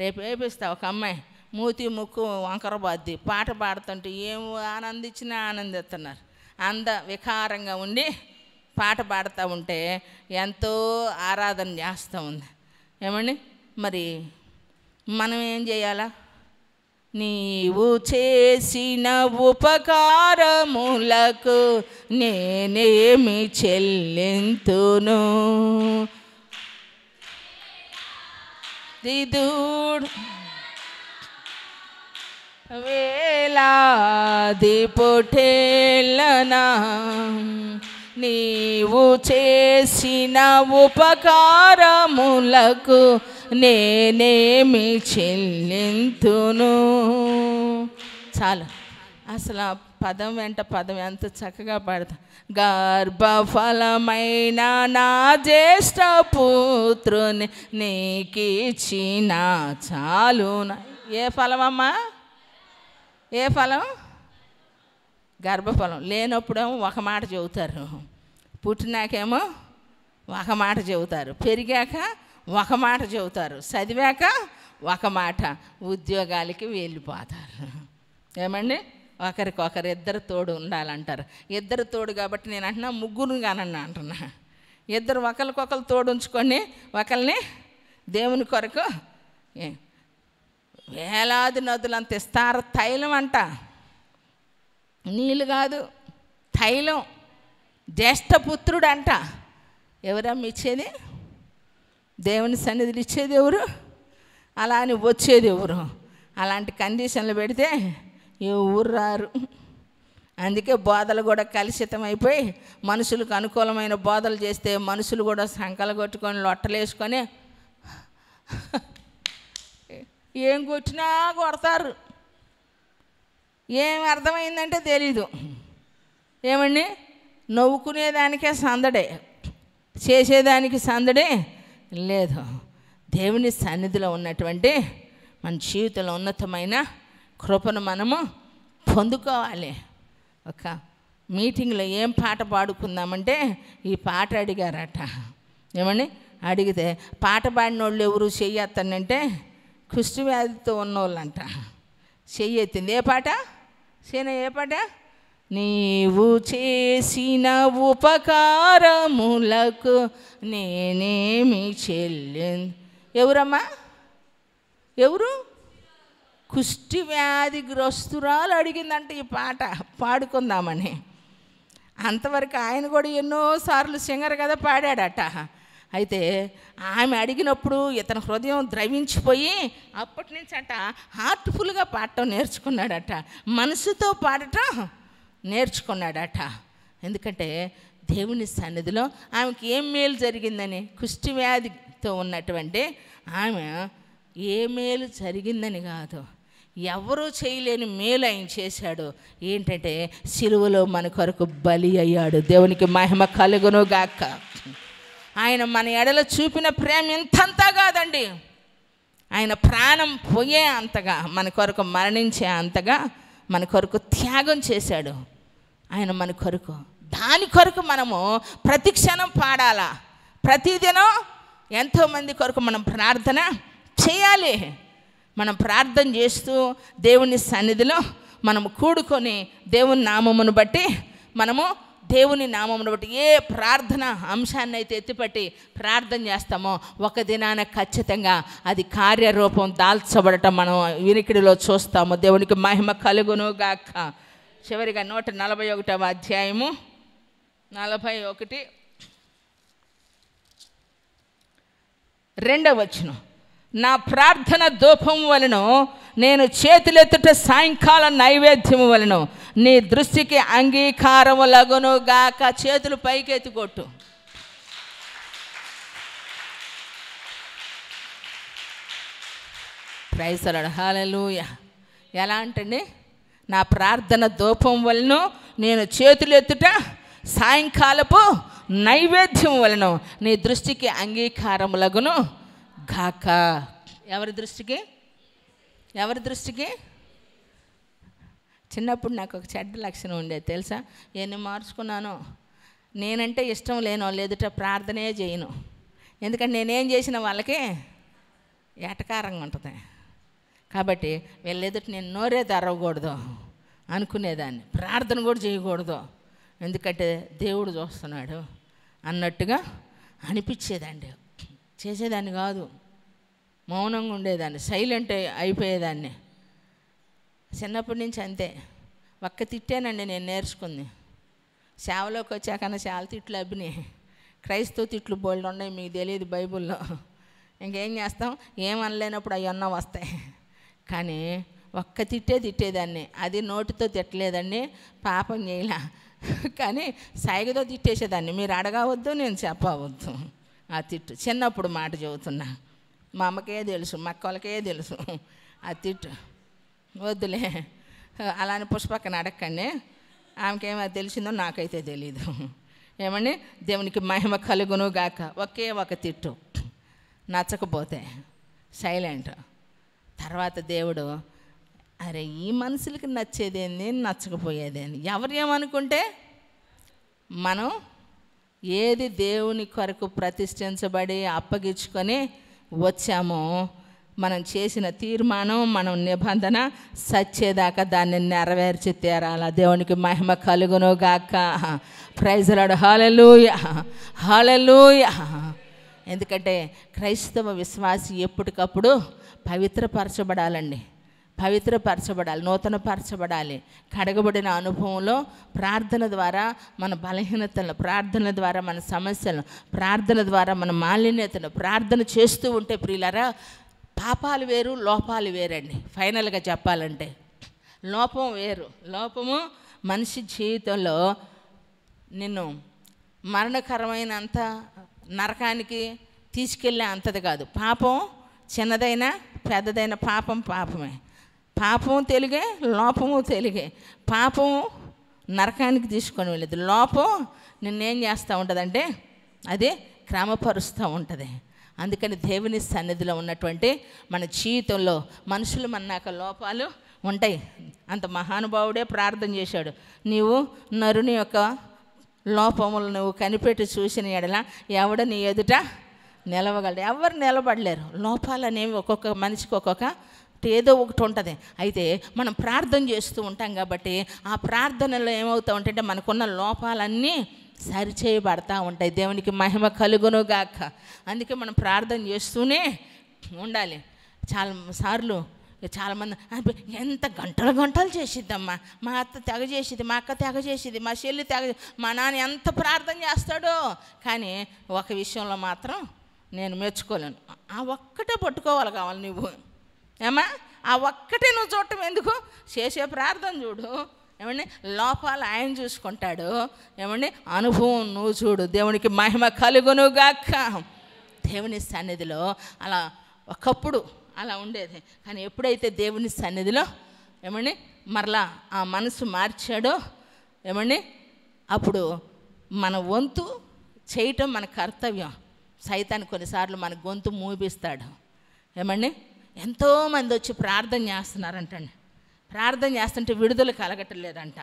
రేపు వేపిస్తా ఒక అమ్మాయి మూతి ముక్కు వంకర బాద్ది పాట పాడుతుంటే ఏం ఆనందించినా ఆనందిస్తున్నారు. వికారంగా ఉండి పాట పాడుతూ ఉంటే ఎంతో ఆరాధన చేస్తూ ఉంది. ఏమండి మరి మనం ఏం చేయాలా? నీవు చేసిన ఉపకారములకు నేనేమి చెల్లింతును, దిదూడు వేలాది పొట్టేళ్ళనా నీవు చేసిన ఉపకారములకు నేనేమి చెల్లింతును. చాలు. అసలు ఆ పదం వెంట పదం ఎంత చక్కగా పాడతా. గర్భఫలమైన నా జ్యేష్ఠ పుత్రుని నీకిచ్చిన చాలునా. ఏ ఫలమమ్మా? ఏ ఫలం? గర్భఫలం. లేనప్పుడేమో ఒక మాట చెబుతారు, పుట్టినాకేమో ఒక మాట చెబుతారు, పెరిగాక ఒక మాట చెబుతారు, చదివాక ఒక మాట, ఉద్యోగాలకి వెళ్ళిపోతారు. ఏమండి ఒకరికొకరు ఇద్దరు తోడు ఉండాలంటారు. ఇద్దరు తోడు కాబట్టి నేను అంటున్నా ముగ్గురు కానన్నా అంటున్నా. ఇద్దరు ఒకరికొకరు తోడు ఉంచుకొని ఒకరిని దేవుని కొరకు వేలాది నదులంత ఇస్తారు. తైలం అంట, నీళ్ళు కాదు తైలం. జ్యేష్ఠపుత్రుడు అంట. ఎవరమ్మ ఇచ్చేది? దేవుని సన్నిధిలో ఇచ్చేది ఎవరు? అలా అని వచ్చేది ఎవరు? అలాంటి కండిషన్లు పెడితే ఎవరు రారు. అందుకే బోధలు కూడా కలుషితం అయిపోయి మనుషులకు అనుకూలమైన బోధలు చేస్తే మనుషులు కూడా సంకలు కొట్టుకొని లొట్టలేసుకొని ఏం కొట్టినా కొడతారు. ఏం అర్థమైందంటే తెలీదు. ఏమండి నవ్వుకునేదానికే సందడే, చేసేదానికి సందడే లేదు. దేవుని సన్నిధిలో ఉన్నటువంటి మన జీవితంలో ఉన్నతమైన కృపను మనము పొందుకోవాలి. ఒక మీటింగ్లో ఏం పాట పాడుకుందామంటే ఈ పాట అడిగారట. ఏమండి అడిగితే పాట పాడిన వాళ్ళు ఎవరు చెయ్యొత్తానంటే కుష్టి వ్యాధితో ఉన్నోళ్ళంట. చెయ్యెత్తింది. ఏ పాట? ఏ పాట? నీవు చేసిన ఉపకారములకు నేనేమి చెల్లింది. ఎవరమ్మా? ఎవరు? కుష్టి వ్యాధిగ్రస్తురాలు అడిగిందంట ఈ పాట పాడుకుందామని. అంతవరకు ఆయన కూడా ఎన్నోసార్లు సింగర్ కదా పాడాడట. అయితే ఆమె అడిగినప్పుడు ఇతని హృదయం ద్రవించిపోయి అప్పటి నుంచి అంట హార్ట్ఫుల్గా పాడటం నేర్చుకున్నాడట, మనసుతో పాడటం నేర్చుకున్నాడట. ఎందుకంటే దేవుని సన్నిధిలో ఆమెకి ఏం మేలు జరిగిందని, కుష్టి వ్యాధితో ఉన్నటువంటి ఆమె ఏ మేలు జరిగిందని కాదు, ఎవరూ చేయలేని మేలు ఆయన చేశాడు. ఏంటంటే సిలువలో మన కొరకు బలి అయ్యాడు. దేవునికి మహిమ కలుగును గాక. ఆయన మన ఎడల చూపిన ప్రేమ ఇంతంతా కాదండి, ఆయన ప్రాణం పోయే అంతగా, మన కొరకు మరణించే అంతగా మన కొరకు త్యాగం చేశాడు ఆయన మన కొరకు. దాని కొరకు మనము ప్రతి క్షణం పాడాలా. ప్రతిదినం ఎంతోమంది కొరకు మనం ప్రార్థన చేయాలి. మనం ప్రార్థన చేస్తూ దేవుని సన్నిధిలో మనము కూడుకొని దేవుని నామమును బట్టి మనము దేవుని నామమును బట్టి ఏ ప్రార్థన అంశాన్ని అయితే ఎత్తిపట్టి ప్రార్థన చేస్తామో ఒక దినాన ఖచ్చితంగా అది కార్యరూపం దాల్చబడటం మనం వినికిడిలో చూస్తాము. దేవునికి మహిమ కలుగును గాక. చివరిగా 141వ అధ్యాయము 41:2 వచనం. నా ప్రార్థన ధూపం వలన నేను చేతులెత్తుట సాయంకాల నైవేద్యము వలన నీ దృష్టికి అంగీకారము లగును గాక. చేతులు పైకెత్తి కొట్టు. Praise the lord. హల్లెలూయా. ఎలా అంటండి? నా ప్రార్థన ధూపం వలన నేను చేతులెత్తుట సాయంకాలపు నైవేద్యం వలన నీ దృష్టికి అంగీకారములగును గాక. ఎవరి దృష్టికి? ఎవరి దృష్టికి? చిన్నప్పుడు నాకు ఒక చెడ్డ లక్షణం ఉండేది తెలుసా? ఎన్ని మార్చుకున్నానో. నేనంటే ఇష్టం లేనో లేదుట ప్రార్థనే చేయను. ఎందుకంటే నేనేం చేసిన వాళ్ళకి ఎటకారంగా ఉంటుంది. కాబట్టి వీళ్ళ ఎదుట నేను నోరే తెరవకూడదు అనుకునేదాన్ని, ప్రార్థన కూడా చేయకూడదు, ఎందుకంటే దేవుడు చూస్తున్నాడు అన్నట్టుగా అనిపించేదండి. చేసేదాన్ని కాదు, మౌనంగా ఉండేదాన్ని, సైలెంట్ అయిపోయేదాన్ని. చిన్నప్పటి నుంచి అంతే. ఒక్క తిట్టేనండి నేను నేర్చుకుంది. సేవలోకి వచ్చాకన్నా చాలా తిట్లు అబ్బినాయి. క్రైస్తవ తిట్లు బోల్డ్ ఉన్నాయి, మీకు తెలియదు బైబిల్లో. ఇంకేం చేస్తాం, ఏమనలేనప్పుడు అవన్నీ వస్తాయి. కానీ ఒక్క తిట్టేదాన్ని. అది నోటితో తిట్టలేదండి, పాపం చేయలే, కానీ సైగతో తిట్టేసేదాన్ని. మీరు అడగవద్దు, నేను చెప్పవద్దు. ఆ తిట్టు చిన్నప్పుడు మాట చెబుతున్నా, మా అమ్మకే తెలుసు, మా అక్కలకే తెలుసు. ఆ తిట్టు వద్దులే, అలానే పుష్పక్కని అడగండి, ఆమెకేమో తెలిసిందో నాకైతే తెలీదు. ఏమండి, దేవునికి మహిమ కలుగును గాక. ఒకే ఒక తిట్టు, నచ్చకపోతే సైలెంట్. తర్వాత దేవుడు, అరే ఈ మనుషులకి నచ్చేదేంది, నచ్చకపోయేదేంది, ఎవరు ఏమనుకుంటే మనం ఏది దేవుని కొరకు ప్రతిష్ఠించబడి అప్పగించుకొని వచ్చామో, మనం చేసిన తీర్మానం, మనం నిబంధన సచ్చేదాకా దాన్ని నెరవేర్చి తీరాల. దేవునికి మహిమ కలుగును గాక. Praise the lord. Hallelujah, hallelujah. ఎందుకంటే క్రైస్తవ విశ్వాసి ఎప్పటికప్పుడు పవిత్రపరచబడాలండి, పవిత్రపరచబడాలి, నూతనపరచబడాలి. కడగబడిన అనుభవంలో ప్రార్థన ద్వారా మన బలహీనతలను, ప్రార్థన ద్వారా మన సమస్యలను, ప్రార్థన ద్వారా మన మాలిన్యతను ప్రార్థన చేస్తూ ఉంటే ప్రియులారా, పాపాలు వేరు, లోపాలు వేరండి. ఫైనల్గా చెప్పాలంటే లోపం వేరు. లోపము మనిషి జీవితంలో నిన్ను మరణకరమైనంత నరకానికి తీసుకెళ్ళే అంతది కాదు. పాపం చిన్నదైనా పెద్దదైన పాపం పాపమే. పాపము తెలుగే, లోపము తెలుగే. పాపము నరకానికి తీసుకొని వెళ్ళేది, లోపం నిన్నేం చేస్తూ ఉంటుందంటే అది క్రమపరుస్తూ ఉంటుంది. అందుకని దేవుని సన్నిధిలో ఉన్నటువంటి మన జీవితంలో మనుషులు మన్నాక లోపాలు ఉంటాయి. అంత మహానుభావుడే ప్రార్థన చేశాడు, నీవు నరుని యొక్క లోపములు నువ్వు కనిపెట్టి చూసిన ఎడల ఎవడ నీ ఎదుట నిలవగలడు. ఎవరు నిలబడలేరు. లోపాలు అనేవి ఒక్కొక్క మనిషికి ఒక్కొక్క ఏదో ఒకటి ఉంటుంది. అయితే మనం ప్రార్థన చేస్తూ ఉంటాం కాబట్టి ఆ ప్రార్థనలో ఏమవుతూ ఉంటాయంటే మనకున్న లోపాలన్నీ సరిచేయబడతా ఉంటాయి. దేవునికి మహిమ కలుగును గాక. అందుకే మనం ప్రార్థన చేస్తూనే ఉండాలి. చాలాసార్లు చాలామంది ఎంత గంటలు చేసిద్దమ్మా, మా అత్త తెగ చేసిద్ది, మా అక్క తెగ చేసిద్ది, మా చెల్లి తెగ, మా నాన్న ఎంత ప్రార్థన చేస్తాడో, కానీ ఒక విషయంలో మాత్రం నేను మెచ్చుకోలేను. ఆ ఒక్కటే పట్టుకోవాలి కావాలి నువ్వు. ఏమా ఆ ఒక్కటే నువ్వు చూడటం ఎందుకు, చేసే ప్రార్థన చూడు. ఏమండి, లోపాలు ఆయన చూసుకుంటాడు. ఏమండి, అనుభవం నువ్వు చూడు. దేవునికి మహిమ కలుగును గాక. దేవుని సన్నిధిలో అలా ఒకప్పుడు అలా ఉండేది, కానీ ఎప్పుడైతే దేవుని సన్నిధిలో ఏమండి మరలా ఆ మనసు మార్చాడో, ఏమండి అప్పుడు మన వంతు చేయటం మన కర్తవ్యం. సైతాన్ని కొన్నిసార్లు మన గొంతు మూపిస్తాడు. ఏమండి, ఎంతోమంది వచ్చి ప్రార్థన చేస్తున్నారంటండి, ప్రార్థన చేస్తుంటే విడుదల కలగటం లేదంట.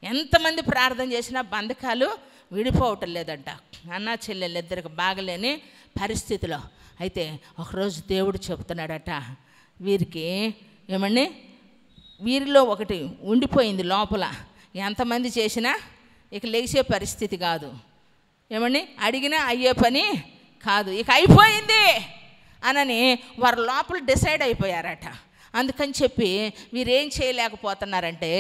ఎంతమంది ప్రార్థన చేసినా బంధకాలు విడిపోవటం లేదంట. అన్నా చెల్లెళ్ళు ఇద్దరికి బాగలేని పరిస్థితిలో. అయితే ఒకరోజు దేవుడు చెప్తున్నాడట, వీరికి ఏమండి వీరిలో ఒకటి ఉండిపోయింది లోపల, ఎంతమంది చేసినా ఇక లేచే పరిస్థితి కాదు. ఏమండి అడిగినా అయ్యే పని కాదు, ఇక అయిపోయింది అనని వారు లోపల డిసైడ్ అయిపోయారట. అందుకని చెప్పి వీరేం చేయలేకపోతున్నారంటే,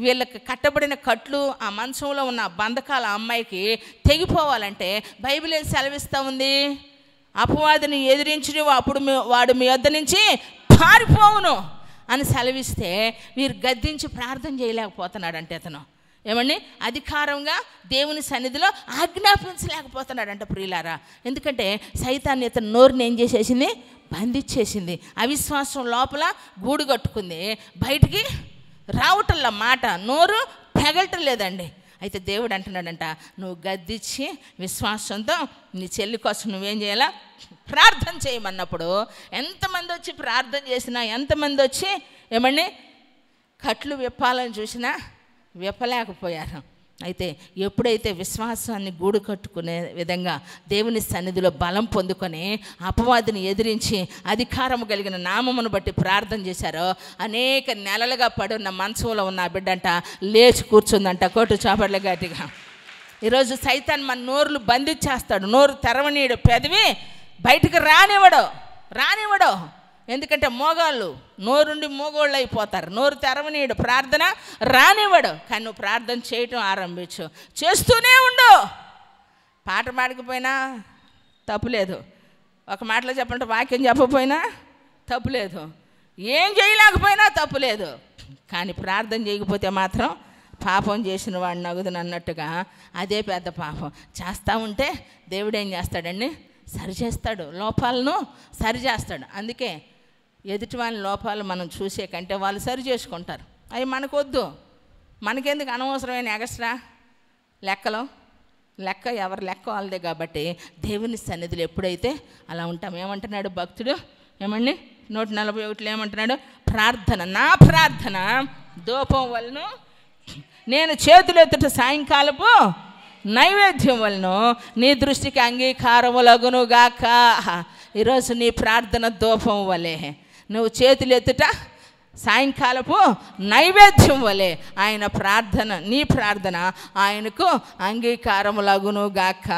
వీళ్ళకి కట్టబడిన కట్లు, ఆ మంచంలో ఉన్న బంధకాల అమ్మాయికి తెగిపోవాలంటే బైబిల్ ఏం సెలవిస్తూ ఉంది, అపవాదిని ఎదిరించిన అప్పుడు వాడు మీ వద్ద నుంచి పారిపోవును అని సెలవిస్తే వీరు గద్దించి ప్రార్థన చేయలేకపోతున్నాడంటే అతను. ఏమండి అధికారంగా దేవుని సన్నిధిలో ఆజ్ఞాపించలేకపోతున్నాడంట ప్రియులారా. ఎందుకంటే సైతాన్ని ఇతను నోరుని ఏం చేసేసింది, బంధించేసింది. అవిశ్వాసం లోపల గూడు కట్టుకుంది, బయటికి రావటంలా మాట, నోరు పెగలటం లేదండి. అయితే దేవుడు అంటున్నాడంట, నువ్వు గద్దించి విశ్వాసంతో నీ చెల్లి కోసం నువ్వేం చేయాలా, ప్రార్థన చేయమన్నప్పుడు ఎంతమంది వచ్చి ప్రార్థన చేసినా, ఎంతమంది వచ్చి ఏమండి కట్లు విప్పాలని చూసినా విప్పలేకపోయారు. అయితే ఎప్పుడైతే విశ్వాసాన్ని గూడు కట్టుకునే విధంగా దేవుని సన్నిధిలో బలం పొందుకొని అపవాదిని ఎదిరించి అధికారం కలిగిన నామమును బట్టి ప్రార్థన చేశారో అనేక నెలలుగా పడున్న మంచంలో ఉన్న ఆ బిడ్డంట లేచి కూర్చుందంట. కోటు చాపట్ల గట్టిగా. ఈరోజు సైతాన్ మన నోరులు బంధించేస్తాడు. నోరు తెరవనీయడు, పెదవి బయటకు రానివ్వడు. ఎందుకంటే మోగాళ్ళు నోరుండి మోగోళ్ళు అయిపోతారు. నోరు తెరవనీయడు, ప్రార్థన రానివ్వడు. కానీ నువ్వు ప్రార్థన చేయటం ఆరంభించు, చేస్తూనే ఉండు. పాట పాడకపోయినా తప్పులేదు, ఒక మాటలో చెప్పంటే వాక్యం చెప్పకపోయినా తప్పులేదు, ఏం చేయలేకపోయినా తప్పులేదు. కానీ ప్రార్థన చేయకపోతే మాత్రం పాపం చేసిన వాడిని నగుదును అన్నట్టుగా అదే పెద్ద పాపం. చేస్తూ ఉంటే దేవుడు ఏం చేస్తాడండి? సరిచేస్తాడు, లోపాలను సరిచేస్తాడు. అందుకే ఎదుటి వాళ్ళ లోపాలు మనం చూసే కంటే వాళ్ళు సరి చేసుకుంటారు. అవి మనకొద్దు, మనకెందుకు అనవసరమైన ఎగస్ట్రా లెక్క ఎవరి లెక్క వాళ్ళదే. కాబట్టి దేవుని సన్నిధిలో ఎప్పుడైతే అలా ఉంటాం, ఏమంటున్నాడు భక్తుడు? ఏమండి 141 ఏమంటున్నాడు? నా ప్రార్థన ధూపం వలన, నేను చేతులెత్తుట సాయంకాలపు నైవేద్యం వలన నీ దృష్టికి అంగీకారములగునుగాక. ఈరోజు నీ ప్రార్థన ధూపం వలె, నువ్వు చేతులెత్తుట సాయంకాలపు నైవేద్యం వలె ఆయన ప్రార్థన, నీ ప్రార్థన ఆయనకు అంగీకారములగునుగాక.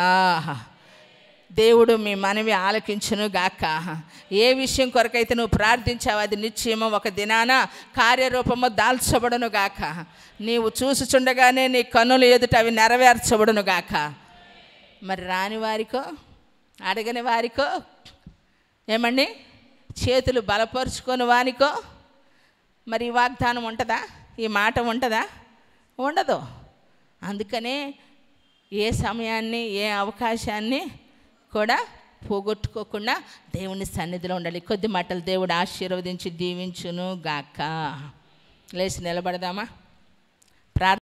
దేవుడు మీ మనవి ఆలకించును గాక. ఏ విషయం కొరకైతే నువ్వు ప్రార్థించావు అది నిశ్చయమో ఒక దినాన కార్యరూపము దాల్చబడును గాక. నీవు చూసుచుండగానే నీ కన్నులు ఎదుట అవి నెరవేర్చబడును గాక. మరి రాని వారికో, అడగని వారికో, ఏమండి చేతులు బలపరుచుకొని వానికో మరి ఈ వాగ్దానం ఉంటుందా? ఈ మాట ఉంటుందా? ఉండదు. అందుకనే ఏ సమయాన్ని, ఏ అవకాశాన్ని కూడా పోగొట్టుకోకుండా దేవుని సన్నిధిలో ఉండాలి. కొద్ది మాటలు దేవుడు ఆశీర్వదించి దీవించును గాక. లేచి నిలబడదామా?